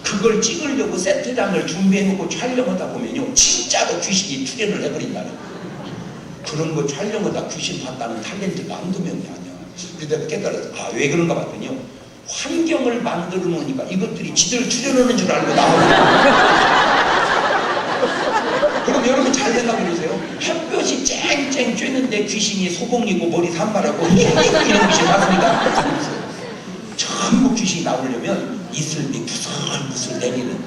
Speaker 2: 그걸 찍으려고 세트장을 준비해놓고 촬영하다 보면요 진짜로 귀신이 출연을 해버린다는 거예요. 그런 거 촬영하다 귀신 봤다는 탤런트가 한두 명이 아니야. 그래서 내가 깨달았어. 아 왜 그런가 봤더니요 환경을 만들어 놓으니까 이것들이 지들 출연하는 줄 알고 나오는 그럼 여러분 잘 생각해 보세요. 햇볕이 쨍쨍 쬐는데 귀신이 소복 입고 머리 산발하고 이런 귀신 봤습니까? 전부 귀신이 나오려면 이슬비 부슬부슬 내리는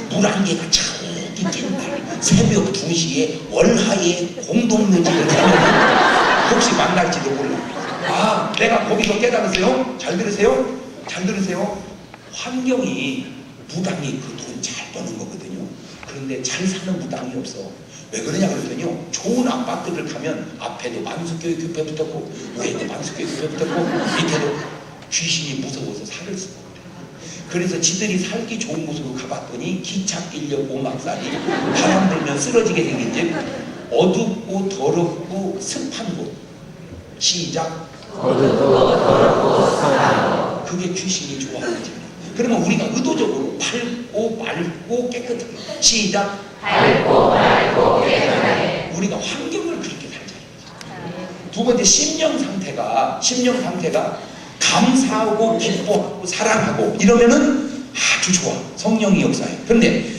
Speaker 2: 물안개가 저기 낀다. 새벽 2시에 월하에 공동묘지를 하면 혹시 만날지도 몰라. 아 내가 거기서 깨달으세요? 잘 들으세요? 잘 들으세요? 환경이 무당이 그 돈 잘 버는 거거든요. 그런데 잘 사는 무당이 없어. 왜 그러냐 그랬더니요 좋은 아파트를 가면 앞에도 만수교육협회 붙었고 위에도 만수교육협회 붙었고 밑에도 귀신이 무서워서 살을 수가 없대. 그래서 지들이 살기 좋은 곳으로 가봤더니 기찻길역 오막살이 바람 불면 쓰러지게 생긴 집 어둡고 더럽고 습한 곳. 시작.
Speaker 3: 어둡고 더럽고 습한
Speaker 2: 그게 귀신이 좋아하는 집. 그러면 우리가 의도적으로 밝고 맑고 깨끗하게 시작.
Speaker 3: 밝고 맑고 깨끗하게
Speaker 2: 우리가 환경을 그렇게 살자. 두 번째 심령 상태가 감사하고 기뻐하고 사랑하고 이러면은 아주 좋아. 성령이 역사해. 그런데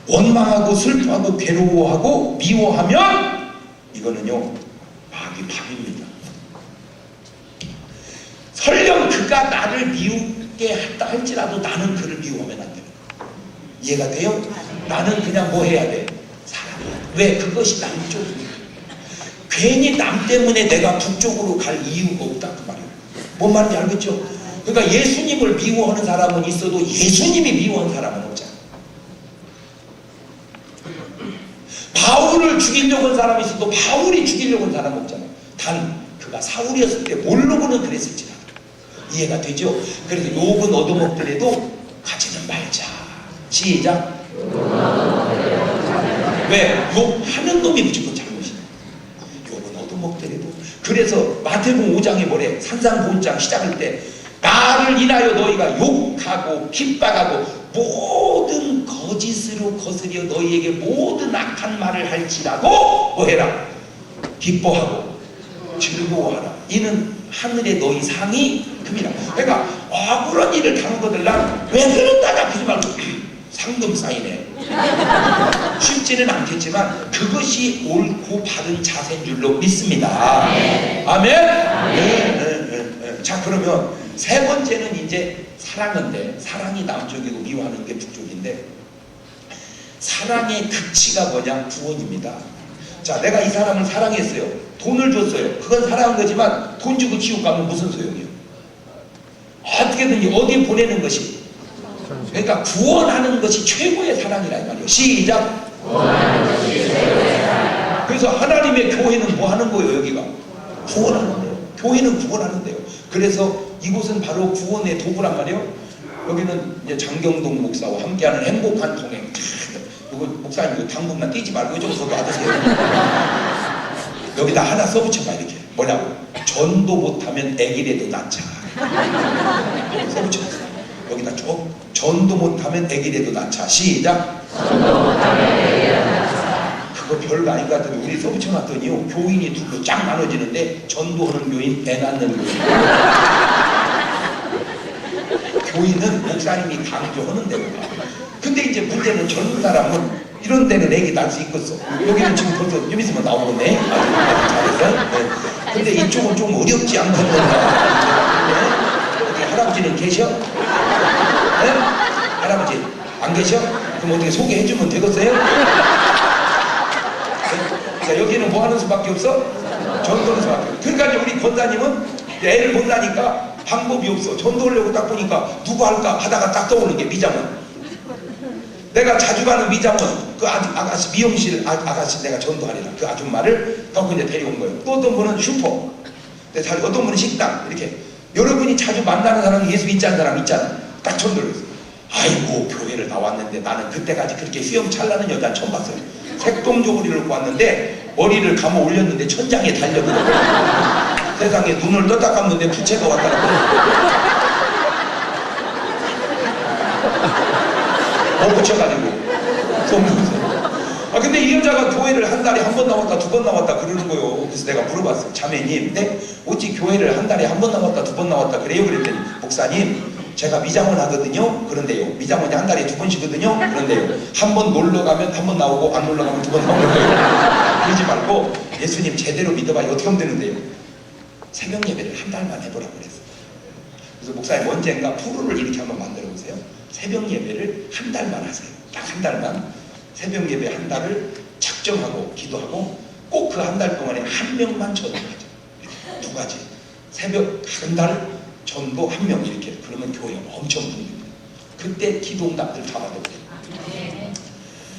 Speaker 2: 원망하고 슬퍼하고 괴로워하고 미워하면 이거는요 마귀 밥입니다. 설령 그가 나를 미우게 했다 할지라도 나는 그를 미워하면 안 돼요. 이해가 돼요? 나는 그냥 뭐 해야 돼? 사랑해야 돼. 왜? 그것이 남쪽이니까. 괜히 남 때문에 내가 북쪽으로 갈 이유가 없다 그 말이에요. 뭔 말인지 알겠죠? 그러니까 예수님을 미워하는 사람은 있어도 예수님이 미워하는 사람은 없잖아. 바울을 죽이려고 한 사람이 있어도 바울이 죽이려고 한 사람은 없잖아. 단 그가 사울이었을 때 모르고는 그랬을지라도. 이해가 되죠? 그래서 욕은 얻어먹더라도 가지는 말자. 시작. 왜? 욕하는 놈이 무조건 잘못이야. 욕은 얻어먹더라도. 그래서 마태복음 5장에 뭐래? 산상보훈장 시작할 때 나를 인하여 너희가 욕하고 핍박하고 모든 거짓으로 거스려 너희에게 모든 악한 말을 할지라도 뭐 해라? 기뻐하고 즐거워하라. 이는 하늘의 너희 상이 금이라. 그러니까 억울한 일을 당하거든 왜 그런다 하지 말고 상금 쌓이네. 쉽지는 않겠지만 그것이 옳고 바른 자세인 줄로 믿습니다. 아멘? 네. 자 그러면 세 번째는 이제 사랑인데 사랑이 남쪽이고 미워하는 게 북쪽인데 사랑의 극치가 뭐냐? 구원입니다. 자 내가 이 사람을 사랑했어요. 돈을 줬어요. 그건 사랑한 거지만 돈 주고 지옥 가면 무슨 소용이에요? 어떻게든지 어디에 보내는 것이 그러니까 구원하는 것이 최고의 사랑이라 이 말이에요. 시작. 구원하는 것이 최고의 사랑이다. 그래서 하나님의 교회는 뭐 하는 거예요? 여기가 구원하는데요. 교회는 구원하는데요. 그래서 이곳은 바로 구원의 도구란 말이에요. 여기는 이제 장경동 목사와 함께하는 행복한 동행. 이거 목사님 이거 당분간 띄지 말고 이쪽으로 놔두세요. 여기다 하나 써붙여봐 이렇게. 뭐냐고? 전도 못하면 애기라도 낳자. 써붙여봤어. 여기다 쭉 전도 못하면 애기라도 낳자. 시작. 전도 못하면 애기라도 낳자. 그거 별거 아닌 것 같은데 우리 써붙여놨더니요 교인이 둘로 쫙 나눠지는데 전도하는 교인, 애 낳는 교인. 교인은 목사님이 강조하는 대로. 근데 이제 문제는 젊은 사람은 이런 데는 애기 낳을 수 있겠어. 여기는 지금 벌써 좀 있으면 나오겠네. 잘했어. 네. 근데 이쪽은 좀 어렵지 않겠는가. 네? 어디 할아버지는 계셔? 네? 할아버지 안 계셔? 그럼 어떻게 소개해주면 되겠어요? 자, 여기는 뭐 하는 수밖에 없어? 전도하는 수밖에 없어. 그러니까 이제 우리 권사님은 애를 본다니까 방법이 없어. 전도하려고 딱 보니까 누구 할까 하다가 딱 떠오르는 게 미장원. 내가 자주 가는 미장원, 그 아가씨, 미용실 아가씨 내가 전도하리라. 그 아줌마를 갖고 이제 데려온 거예요. 또 어떤 분은 슈퍼, 어떤 분은 식당, 이렇게. 여러분이 자주 만나는 사람이 예수 믿지 않는 사람 있잖아. 딱 전도를 했어. 아이고, 교회를 나왔는데 나는 그때까지 그렇게 휘황찬란한 여자는 처음 봤어요. 색동저고리를 입고 왔는데 머리를 감아 올렸는데 천장에 달려들어. 세상에 눈을 떴다 감는데 부채가 왔다는 못 붙여가지고 근데 이 여자가 교회를 한 달에 한 번 나왔다 두 번 나왔다 그러는 거예요. 그래서 내가 물어봤어. 자매님, 네? 어찌 교회를 한 달에 한 번 나왔다 두 번 나왔다 그래요? 그랬더니 목사님, 제가 미장원 하거든요. 그런데요, 미장원이 한 달에 두 번씩이거든요. 그런데요, 한 번 놀러 가면 한 번 나오고 안 놀러 가면 두 번 나오는 거예요. 그러지 말고 예수님 제대로 믿어봐요. 어떻게 하면 되는데요? 새벽 예배를 한 달만 해보라고 그랬어요. 그래서 목사님 언젠가 프로를 이렇게 한번 만들어 보세요. 새벽 예배를 한 달만 하세요. 딱 한 달만. 새벽 예배 한 달을 작정하고 기도하고 꼭 그 한 달 동안에 한 명만 전도하죠. 두 가지. 새벽 한 달 전도 한 명 이렇게. 그러면 교회가 엄청 분입니다. 그때 기도응답들 다 받아요.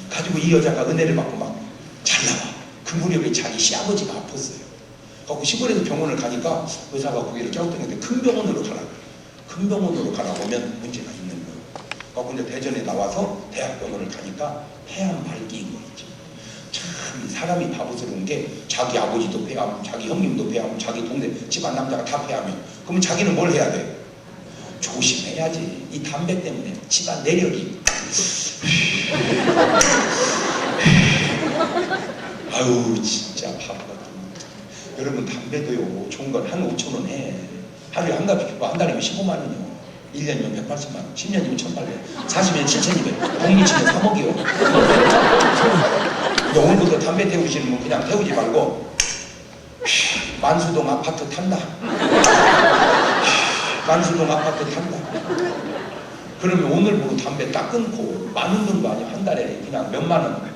Speaker 2: 가지고 이 여자가 은혜를 받고 막 잘 나와. 그 무렵에 자기 시아버지가 아팠어요. 그래서 시골에서 병원을 가니까 의사가 거기를 짱뚱했는데 큰 병원으로 가라고. 큰 병원으로 가라고 하면 문제가 있는 거예요. 그래서 이제 대전에 나와서 대학병원을 가니까 폐암 말기인 거죠. 참 사람이 바보스러운 게 자기 아버지도 폐암, 자기 형님도 폐암, 자기 동네 집안 남자가 다 폐암이에요. 그러면 자기는 뭘 해야 돼? 조심해야지. 이 담배 때문에 집안 내력이 아유 진짜 바보 같은. 여러분 담배도요 좋은 건 한 5,000원 해. 하루에 한 갑 피우고 한 달이면 15만 원이요. 1년이면 180만 원, 10년이면 1,800, 40년이면 7,200, 복리치면 3억이요. 근데 오늘부터 담배 태우시는 분 그냥 태우지 말고 만수동 아파트 탄다. 만수동 아파트 탄다. 그러면 오늘부로 담배 딱 끊고 많은 돈도 아니야. 한 달에 그냥 몇만 원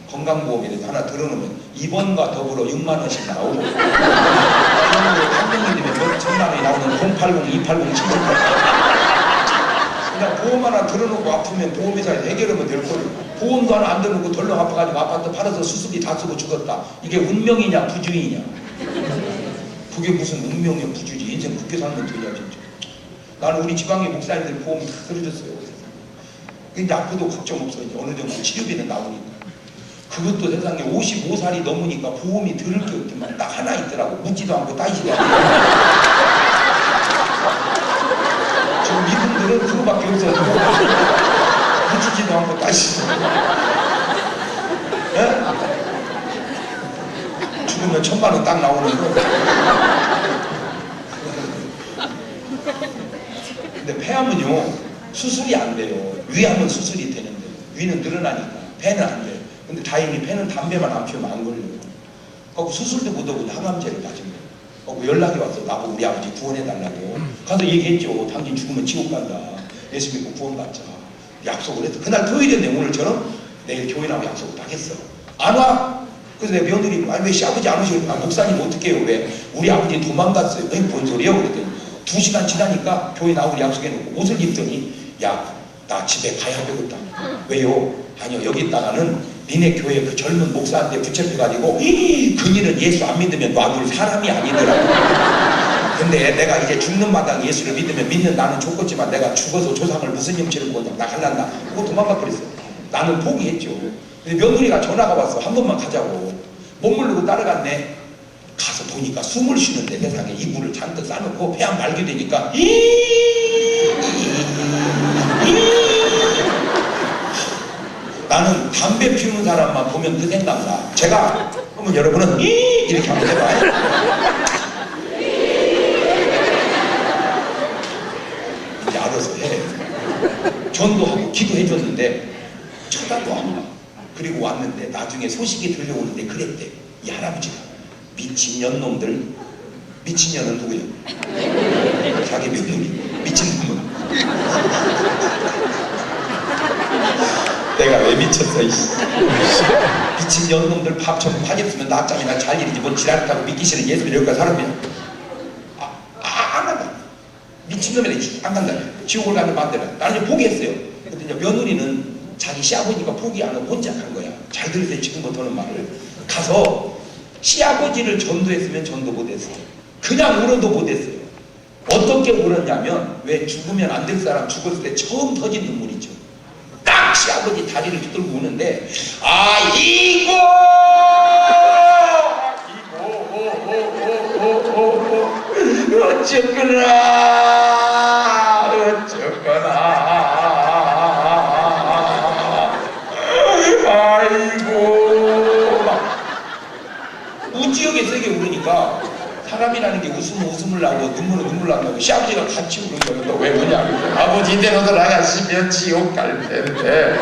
Speaker 2: 건강보험이라도 하나 들어놓으면 입원과 더불어 6만 원씩 나오고 한 명이 되면 몇 천만 원이 나오는 080, 280, 778 그냥 보험 하나 들어놓고 아프면 보험회사에서 해결하면 될 거를 보험도 하나 안 들어놓고 덜렁 아파가지고 아파트 팔아서 수술비 다 쓰고 죽었다. 이게 운명이냐 부주의냐. 그게 무슨 운명이야 부주지. 인생 그렇게 살면 되냐 진짜. 나는 우리 지방의 목사님들 보험 다 들어줬어요. 근데 아프도 걱정 없어. 이제 어느 정도 치료비는 나오니까. 그것도 세상에 55살이 넘으니까 보험이 들을 게 없지만 딱 하나 있더라고. 묻지도 않고 따지지도 않고. 지금 이분들은 그거밖에 없어요. 묻지도 않고 따지지도 않고. 네? 죽으면 1,000만 원 딱 나오는 거. 근데 폐암은요 수술이 안 돼요. 위암은 수술이 되는데 위는 늘어나니까 폐는 안 돼요. 근데 다행히 폐는 담배만 안 피우면 안 걸려요. 그래서 수술도 못하고 항암제를 맞은 거예요. 그래서 연락이 왔어. 나보고 우리 아버지 구원해달라고. 가서 얘기했죠. 당신 죽으면 지옥 간다. 예수 믿고 구원받자. 약속을 했어. 그날 토요일인데 오늘처럼 내일 교회 나오고 약속을 딱 했어. 안 와? 그래서 내 며느리 아니 왜 시아버지 안 오시고 목사님 어떻게 해요? 왜? 우리 아버지 도망갔어요. 왜? 뭔 소리야? 그랬더니 2시간 지나니까 교회 나오고 약속해놓고 옷을 입더니 야 나 집에 가야 되겠다. 왜요? 아니요 여기 있다가는 니네 교회 그 젊은 목사한테 붙잡혀가지고 그니는 예수 안 믿으면 놔둘 사람이 아니더라고. 근데 내가 이제 죽는 마당 예수를 믿으면 믿는 나는 좋겠지만 내가 죽어서 조상을 무슨 형체를 보냐 나 갈란다. 그거 도망가 버렸어. 나는 포기했죠. 근데 며느리가 전화가 왔어. 한 번만 가자고. 못 모르고 따라갔네. 가서 보니까 숨을 쉬는데 세상에 이불을 잔뜩 싸놓고 폐암 발견되니까 나는 담배 피우는 사람만 보면 그 생각나. 제가 그러면 여러분은 이렇게 한번 해봐요. 이제 알아서 해. 전도하고 기도해줬는데 쳐다도 안 봐. 그리고 들고 왔는데 나중에 소식이 들려오는데 그랬대. 이 할아버지가 미친년 놈들. 미친년은 누구야? 자기 며느리. 미친놈은. 내가 왜 미쳤어 이씨. 미친년 놈들 밥 좀 하겠으면 낮잠이나 잘 일이지 뭐 지랄했다고 믿기 싫은 예수를 여기까지 사람이야. 안 간다. 미친놈이라 안 간다. 지옥을 가는 반대라. 나는 이제 포기했어요. 근데 이제 며느리는 자기 시아버지가 포기 안 하고 혼자 간 거야. 잘 들으세요 지금부터는 말을. 가서 시아버지를 전도했으면 전도 못했어요. 그냥 울어도 못했어요. 어떻게 울었냐면 왜 죽으면 안 될 사람 죽었을 때 처음 터진 눈물이죠. 딱 시아버지 다리를 붙들고 우는데 아이고 어쩌거나 아이고 무지하게 세게 울으니까 사람이라는 게 웃음을 나고 눈물 난다고 시아버지가 같이 우는 거예요. 너 왜 그러냐? 아버지 이대로 나가시면 지옥 갈 텐데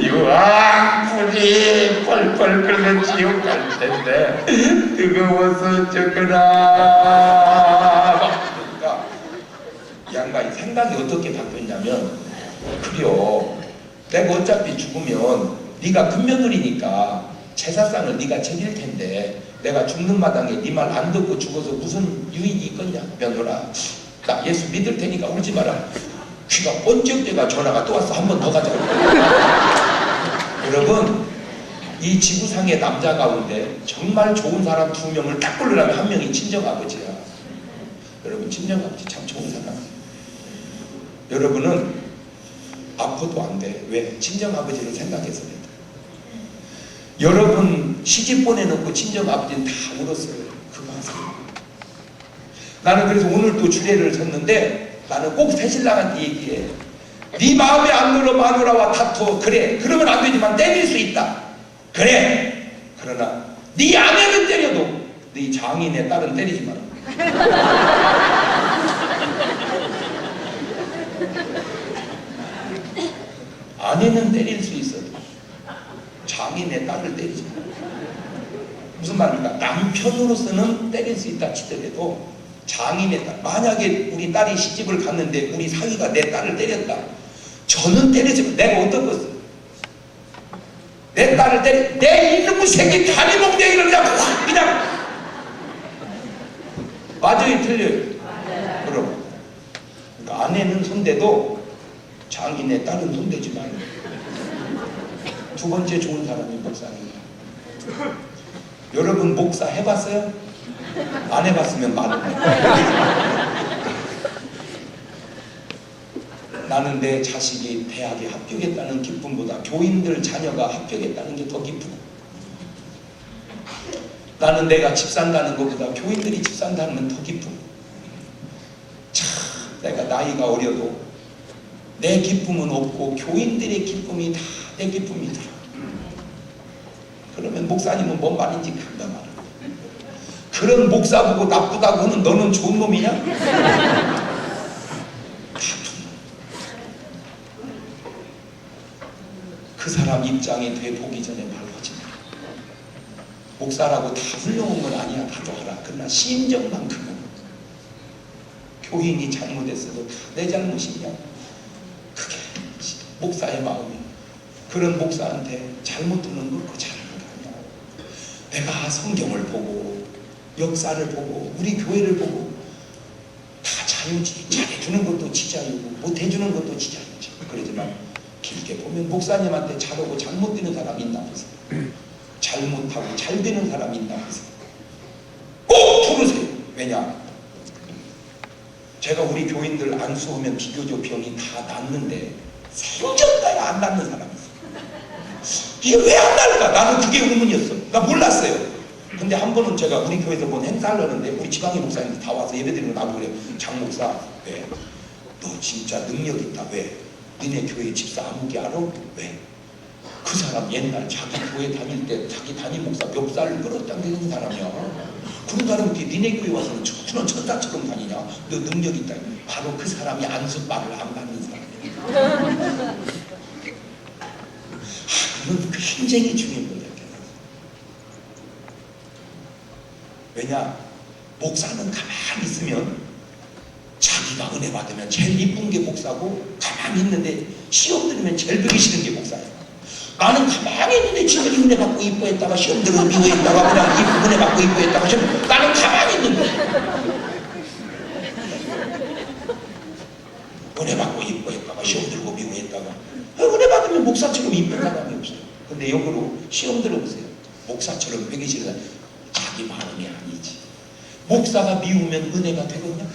Speaker 2: 이거 악물이 펄펄 끓는 지옥 갈 텐데 뜨거워서 어쩌거나. 그러니까 이 양반이 생각이 어떻게 바뀌었냐면 그래요. 내가 어차피 죽으면 네가 큰 며느리니까 제사상을 네가 챙길 텐데 내가 죽는 마당에 네 말 안 듣고 죽어서 무슨 유익이 있겠냐. 며느라 나 예수 믿을 테니까 울지 마라. 귀가 번쩍 대가 전화가 또 왔어. 한 번 더 가자. 여러분 이 지구상의 남자 가운데 정말 좋은 사람 2명을 딱 고르라면 한 명이 친정아버지야. 여러분 친정아버지 참 좋은 사람. 여러분은 아파도 안 돼. 왜? 친정아버지를 생각해서 그래. 여러분 시집 보내놓고 친정아버지는 다 울었어요. 그거 하세요. 나는 그래서 오늘 또 주례를 섰는데 나는 꼭 새신랑한테 얘기해. 네 마음에 안 들어 마누라와 다투어. 그래 그러면 안 되지만 때릴 수 있다. 그래 그러나 네 아내는 때려도 네 장인의 딸은 때리지 마라. 아내는 때릴 수 있어도 장인의 딸을 때리지 마. 무슨 말입니까? 남편으로서는 때릴 수 있다 치더라도 장인의 딸, 만약에 우리 딸이 시집을 갔는데 우리 사위가 내 딸을 때렸다. 저는 때리지 마. 내가 어떻겠어? 내 딸을 때리, 내 이놈의 새끼 다리 몽댕이를 그냥 맞아요 틀려요? 그럼 그러니까 아내는 손대도 장인의 딸은 손대지 마요. 두 번째 좋은 사람이 목사입니다. 여러분 목사 해봤어요? 안 해봤으면 말을. 나는 내 자식이 대학에 합격했다는 기쁨보다 교인들 자녀가 합격했다는 게 더 기쁘고, 나는 내가 집 산다는 것보다 교인들이 집 산다는 건 더 기쁘고, 참 내가 나이가 어려도 내 기쁨은 없고 교인들의 기쁨이 다 내 기쁨이더라. 그러면 목사님은 뭔 말인지 간단 말이야. 그런 목사 보고 나쁘다고 하는 너는 좋은 놈이냐? 그 사람 입장이 돼 보기 전에 말하지 마. 목사라고 다 훌륭한 건 아니야. 가져와라. 그러나 심정만큼은 교인이 잘못했어도 다 내 잘못이냐? 그게 목사의 마음이야. 그런 목사한테 잘못 듣는 거 그거 잘하는 거 아니야. 내가 성경을 보고 역사를 보고 우리 교회를 보고 다 자유지. 잘해주는 것도 지자유고 못해주는 것도 지자유지. 그러지만 길게 보면 목사님한테 잘하고 잘못 되는 사람이 있나 보세요. 잘못하고 잘 되는 사람이 있나 보세요. 꼭 부르세요. 왜냐? 제가 우리 교인들 안수하면 비교적 병이 다 낫는데 생전까지 안 낫는 사람이 있어요. 이게 왜 안 날까? 나는 그게 의문이었어. 나 몰랐어요. 근데 한 번은 제가 우리 교회에서 본 행사를 하는데 우리 지방의 목사님들 다 와서 예배드리는 거 나보고 그래요. 장 목사, 왜? 너 진짜 능력 있다. 왜? 니네 교회 집사 아무개 알아? 왜? 그 사람 옛날 자기 교회 다닐 때 자기 담임 목사 몇 살을 끌어당기는 사람이야. 그런 사람이 어떻게 니네 교회 와서는 저런 천사처럼 다니냐? 너 능력 있다. 바로 그 사람이 안수말을 안 받는 사람이야. 저는 굉장히 중요한 거예요. 왜냐? 목사는 가만히 있으면 자기가 은혜 받으면 제일 이쁜 게 목사고, 가만히 있는데 시험 들으면 제일 보기 싫은 게 목사예요. 나는 가만히 있는데 지들이 은혜 받고 이뻐했다가 시험 들으면 미워했다가 그냥 은혜 받고 이뻐했다가 시험, 나는 가만히 있는데 은혜 받고 이뻐했다가 시험 들고 미워했다가, 은혜 받으면 목사처럼 이쁜 사람이 없어요. 근데 역으로 시험 들어보세요. 목사처럼 되기 싫은 사람, 자기 마음이 아니지. 목사가 미우면 은혜가 되겠냐?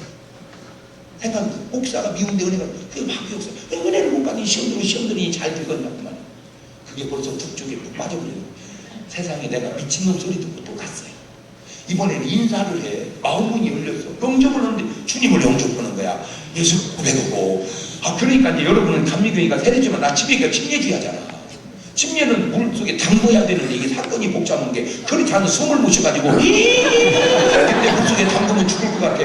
Speaker 2: 생각해. 목사가 미운데 은혜가, 그게 막이 없어요. 은혜를 못 받으니 시험 들으니 잘 되겠냐 그 말이야. 그게 벌써 북쪽에 푹 빠져버려요. 세상에 내가 미친놈 소리 듣고 또 갔어요. 이번에는 인사를 해. 마음문이 열렸어. 영접을 하는데 주님을 영접하는 거야. 예수 고백하고. 그러니까 이제 여러분은 감리교회가 세례지만 나 집에가 침례주의 하잖아. 침례는 물속에 담궈야 되는데 이게 사건이 복잡한 게, 그렇지 않은 숨을 못 쉬가지고 근데 물속에 담그면 죽을 것 같아.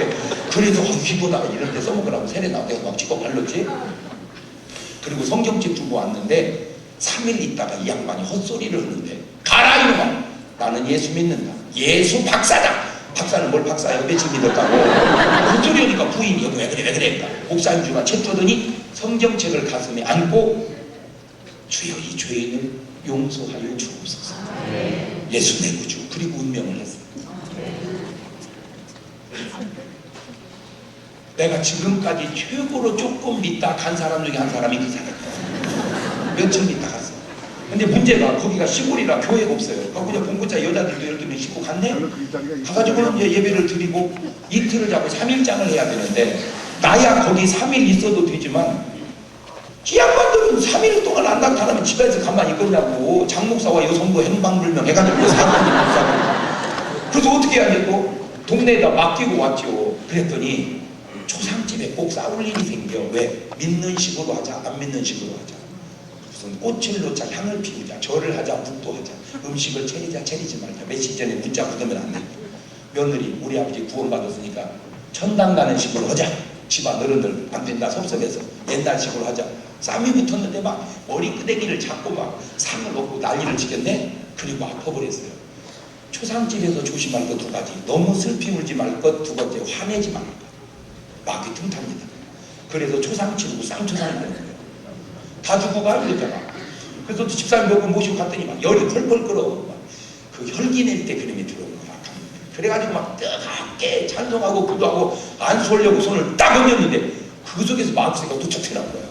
Speaker 2: 그래도 휘보다가 이런 데 써먹으라고 세례 나오고 막 찍어 발랐지. 그리고 성경책 주고 왔는데 3일 있다가 이 양반이 헛소리를 하는데, 가라 이놈아, 나는 예수 믿는다. 예수 박사다. 박사는 뭘 박사야? 며칠 믿었다고. 헛소리 하니까 부인이 왜 그래 그러니까 목사님 주가 책 주더니 성경책을 가슴에 안고 주여 이 죄인을 용서하여 주옵소서. 예수 내 구주. 그리고 운명을 했어요. 내가 지금까지 최고로 조금 믿다 간 사람 중에 한 사람이 그 사람이에요. 며칠 믿다 갔어. 근데 문제가 거기가 시골이라 교회가 없어요. 그냥 봉고차 여자들도 12명 싣고 갔네? 가가지고는 이제 예배를 드리고 이틀을 자고 3일장을 해야 되는데, 나야 거기 3일 있어도 되지만 이 양반들은 3일 동안 안 나타나면 집에서 가만히 있겠냐고. 장목사와 여성부 행방불명 해가지고 사건이 못사고. 그래서 어떻게 해야 되고 동네에다 맡기고 왔죠. 그랬더니 초상집에 꼭 싸울 일이 생겨. 왜? 믿는 식으로 하자, 안 믿는 식으로 하자. 무슨 꽃을 놓자, 향을 피우자, 절을 하자, 묵도 하자, 음식을 차리자, 차리지 말자. 며칠 전에 문자 굳으면 안 돼. 며느리 우리 아버지 구원받았으니까 천당 가는 식으로 하자. 집안 어른들 안 된다 섭섭해서 옛날식으로 하자. 쌈이 붙었는데 막 머리끄댕이를 잡고 막 상을 놓고 난리를 치겠네. 그리고 아파버렸어요. 초상집에서 조심할 것 두 가지. 너무 슬피 울지 말 것. 두 번째, 화내지 말 것. 막이 틈탑니다. 그래서 초상 치르고 쌍초상을 내는 거예요. 다 죽고 가야 되잖아. 그래서 집사님 몇 분 모시고 갔더니 막 열이 펄펄 끓어. 그 혈기 낼 때 그림이 들어오는 거야. 그래가지고 막 뜨겁게 찬송하고 기도하고 안수하려고 손을 딱 얹었는데 그 속에서 마음속에 또 툭튀는 거야.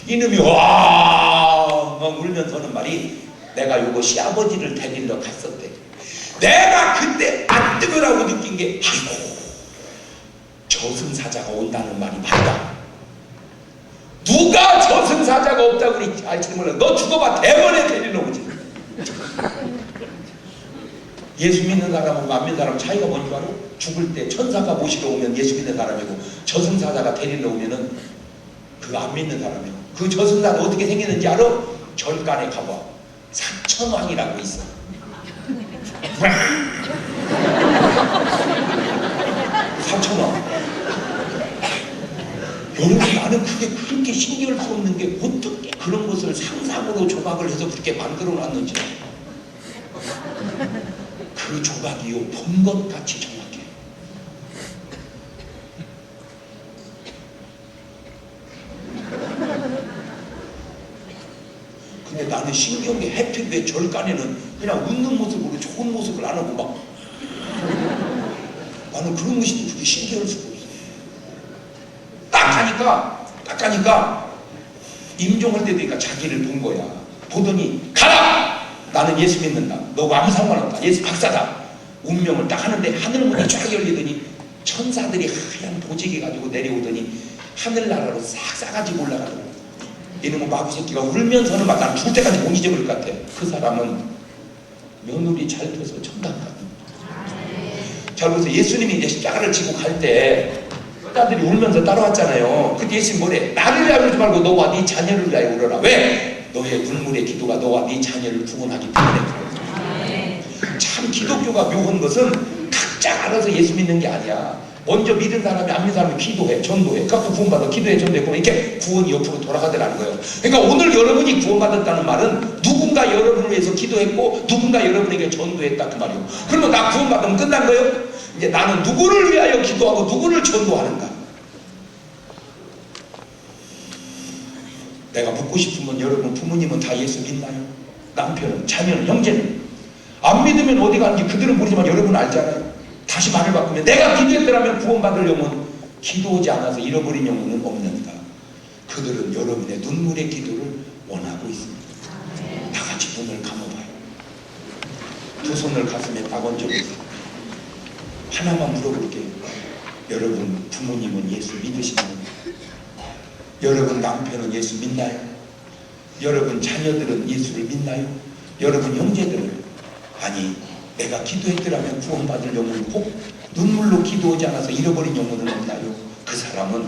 Speaker 2: 이놈이 와 막 울면서 하는 말이, 내가 요거 시아버지를 데리러 갔었대. 내가 그때 안 뜨거라고 느낀 게, 아이고 저승사자가 온다는 말이 맞다. 누가 저승사자가 없다고 그랬지. 알지 몰라. 너 죽어봐 대번에 데리러 오지. 예수 믿는 사람하고 안 믿는 사람 차이가 뭔지 알아? 죽을 때 천사가 모시러 오면 예수 믿는 사람이고, 저승사자가 데리러 오면은 그 안 믿는 사람이고. 그 저승사자가 어떻게 생겼는지 알아? 절간에 가봐. 사천왕이라고 있어. 사천왕. 여러분, 나는 그게 그렇게 신기할 수 없는 게 어떻게 그런 것을 상상으로 조각을 해서 그렇게 만들어 놨는지. 그 조각이요 본 것 같이 정확해요. 근데 나는 신기한 게 해필 왜 절간에는 그냥 웃는 모습으로 좋은 모습을 안 하고 막, 나는 그런 것이 그렇게 신기할 수가 없어요. 딱 가니까 임종할 때 되니까 자기를 본 거야. 보더니 가라! 나는 예수 믿는다. 너가 아무 상관없다. 예수 박사다. 운명을 딱 하는데 하늘문이 쫙 열리더니 천사들이 하얀 보직이 가지고 내려오더니 하늘나라로 싹 싸가지고 올라가더라고. 이놈의 마구새끼가 울면서는 막 난 죽을 때까지 못 잊어버릴 것 같아. 그 사람은 며느리 잘 돼서 천당 가는. 잘 보세요. 예수님이 이제 십자가를 지고 갈 때 여자들이 울면서 따라왔잖아요. 그때 예수님 뭐래? 나를 위하여 울지 말고 너와 네 자녀를 위하여 울어라. 왜? 너의 눈물의 기도가 너와 네 자녀를 구원하기 때문에. 참 기독교가 묘한 것은 각자 알아서 예수 믿는 게 아니야. 먼저 믿은 사람이 안 믿은 사람이 기도해, 전도해. 갖고 구원받아, 기도해, 전도해. 그럼 이렇게 구원이 옆으로 돌아가더라는 거예요. 그러니까 오늘 여러분이 구원받았다는 말은 누군가 여러분을 위해서 기도했고 누군가 여러분에게 전도했다 그 말이에요. 그러면 나 구원받으면 끝난 거예요? 이제 나는 누구를 위하여 기도하고 누구를 전도하는가? 내가 묻고 싶은 건 여러분 부모님은 다 예수 믿나요? 남편은, 자녀는, 형제는? 안 믿으면 어디 가는지 그들은 모르지만 여러분은 알잖아요. 다시 말을 바꾸면 내가 기도했더라면 구원받으려면 기도하지 않아서 잃어버린 영혼은 없는가? 그들은 여러분의 눈물의 기도를 원하고 있습니다. 다 같이 눈을 감아봐요. 두 손을 가슴에 딱 얹어보세요. 하나만 물어볼게요. 여러분 부모님은 예수 믿으시나요? 여러분 남편은 예수 믿나요? 여러분 자녀들은 예수를 믿나요? 여러분 형제들은? 아니, 내가 기도했더라면 구원받을 영혼은 혹 눈물로 기도하지 않아서 잃어버린 영혼은 없나요? 그 사람은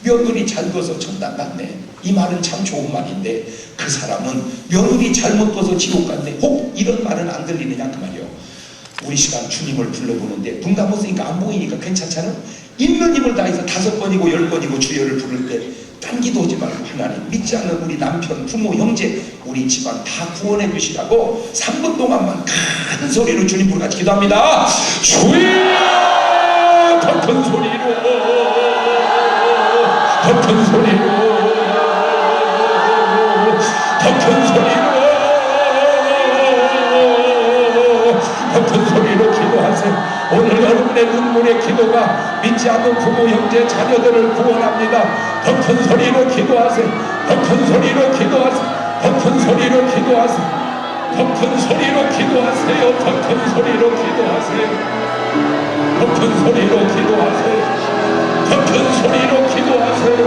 Speaker 2: 며느리 잘 둬서 천당 갔네. 이 말은 참 좋은 말인데 그 사람은 며느리 잘못 둬서 지옥 갔네. 혹 이런 말은 안 들리느냐 그 말이요. 우리 시간 주님을 불러보는데 눈 감았으니까 안 보이니까 괜찮잖아? 있는 힘을 다해서 5번이고 10번이고 주여를 부를 때 딴 기도하지 말고 하나님 믿지 않는 우리 남편, 부모, 형제 우리 집안 다 구원해 주시라고 3분 동안만 큰 소리로 주님 부르 같이 기도합니다. 주여! 더 큰 소리로, 더 큰 소리로, 더 큰 소리로, 더 큰 소리로 기도하세요. 오늘 여러분의 눈물의 기도가 믿지 않는 부모, 형제, 자녀들을 구원합니다. 더 큰 소리로 기도하세요. 더 큰 소리로 기도하세요. 더 큰 소리로 기도하세요. 더 큰 소리로 기도하세요. 더 큰 소리로 기도하세요. 더 큰 소리로 기도하세요. 더 큰 소리로 기도하세요.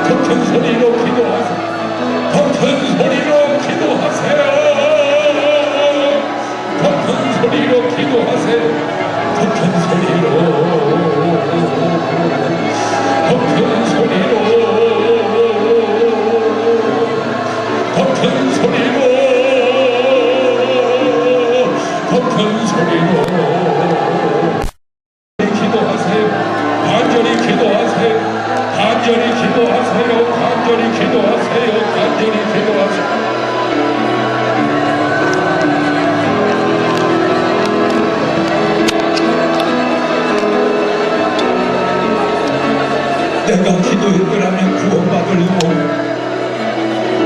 Speaker 2: 더 큰 소리로 기도하세요. 더 큰 소리로 기도하세요. 더 큰 소리로 기도하세요. 더 큰 소리로, 더 큰 소리로, 더 큰 소리로, 더 큰 소리로 기도하세요. 간절히 기도하세요. 간절히 기도하세요. 간절히 기도하세요. 간절히 기도하세요. 내가 기도했더라면 구원받을 영혼,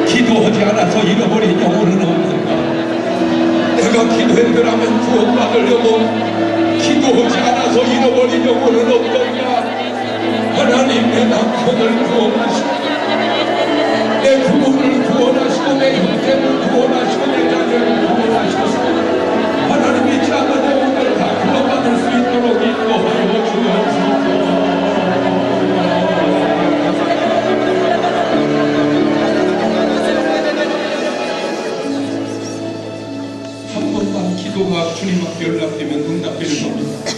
Speaker 2: 기도하지 않아서 잃어버린 영혼은 없는가? 내가 기도했더라면 구원받을 영혼, 기도하지 않아서 잃어버린 영혼은 없던가? 하나님 내 남편을 구원하시고 내 부모를 구원하시고 내 형제를 구원하시고 내 자녀를 구원하시고 하나님 믿지 않는 영혼을 다 구원받을 수 있도록 인도하여 주옵소서. 기도가 주님 앞에 연락되면 응답되는 겁니다.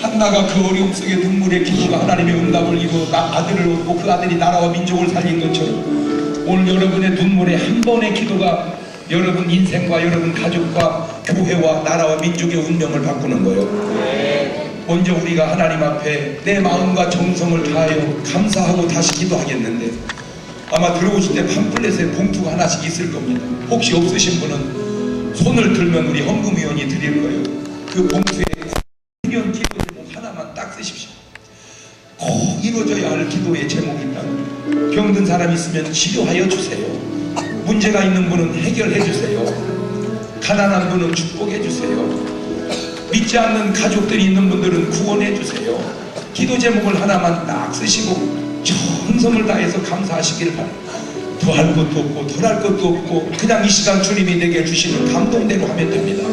Speaker 2: 한나가 그 어려움 속에 눈물의 기도가 하나님의 응답을 이루어 아들을 얻고 그 아들이 나라와 민족을 살린 것처럼 오늘 여러분의 눈물의 한 번의 기도가 여러분 인생과 여러분 가족과 교회와 나라와 민족의 운명을 바꾸는 거예요. 먼저 우리가 하나님 앞에 내 마음과 정성을 다하여 감사하고 다시 기도하겠는데 아마 들어오실 때 팜플렛에 봉투가 하나씩 있을 겁니다. 혹시 없으신 분은 손을 들면 우리 헌금위원이 드릴 거예요. 그 봉투에 의견 기도 제목 하나만 딱 쓰십시오. 꼭 이루어져야 할 기도의 제목이 있다면 병든 사람 있으면 치료하여 주세요. 문제가 있는 분은 해결해 주세요. 가난한 분은 축복해 주세요. 믿지 않는 가족들이 있는 분들은 구원해 주세요. 기도 제목을 하나만 딱 쓰시고 정성을 다해서 감사하시길 바랍니다. 더할 것도 없고 덜할 것도 없고 그냥 이 시간 주님이 내게 주시는 감동대로 하면 됩니다.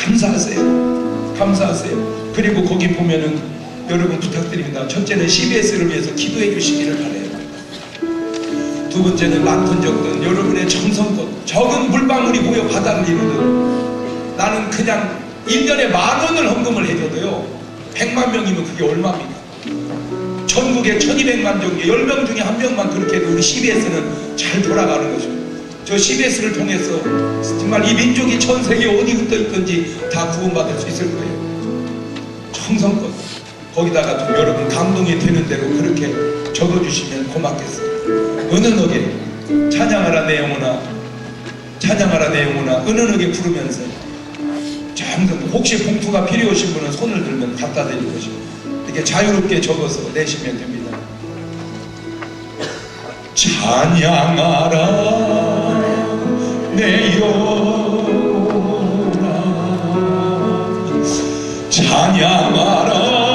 Speaker 2: 감사하세요. 감사하세요. 그리고 거기 보면은 여러분 부탁드립니다. 첫째는 CBS를 위해서 기도해 주시기를 바라요. 두 번째는 많든 적든 여러분의 정성껏 적은 물방울이 모여 바다를 이루듯 나는 그냥 1년에 10,000원을 헌금을 해줘도요 100만 명이면 그게 얼마입니까? 전국에 1200만 정도 10명 중에 1명만 그렇게 해도 우리 CBS는 잘 돌아가는 거죠. 저 CBS를 통해서 정말 이 민족이 전 세계 어디 흩어 있든지 다 구원받을 수 있을 거예요. 정성껏 거기다가 좀 여러분 감동이 되는 대로 그렇게 적어주시면 고맙겠습니다. 은은하게 찬양하라 내 영혼아, 찬양하라 내 영혼아 은은하게 부르면서 정성, 혹시 봉투가 필요하신 분은 손을 들면 갖다 드릴 것이고 이렇게 자유롭게 적어서 내시면 됩니다. 찬양하라 내 영혼아, 찬양하라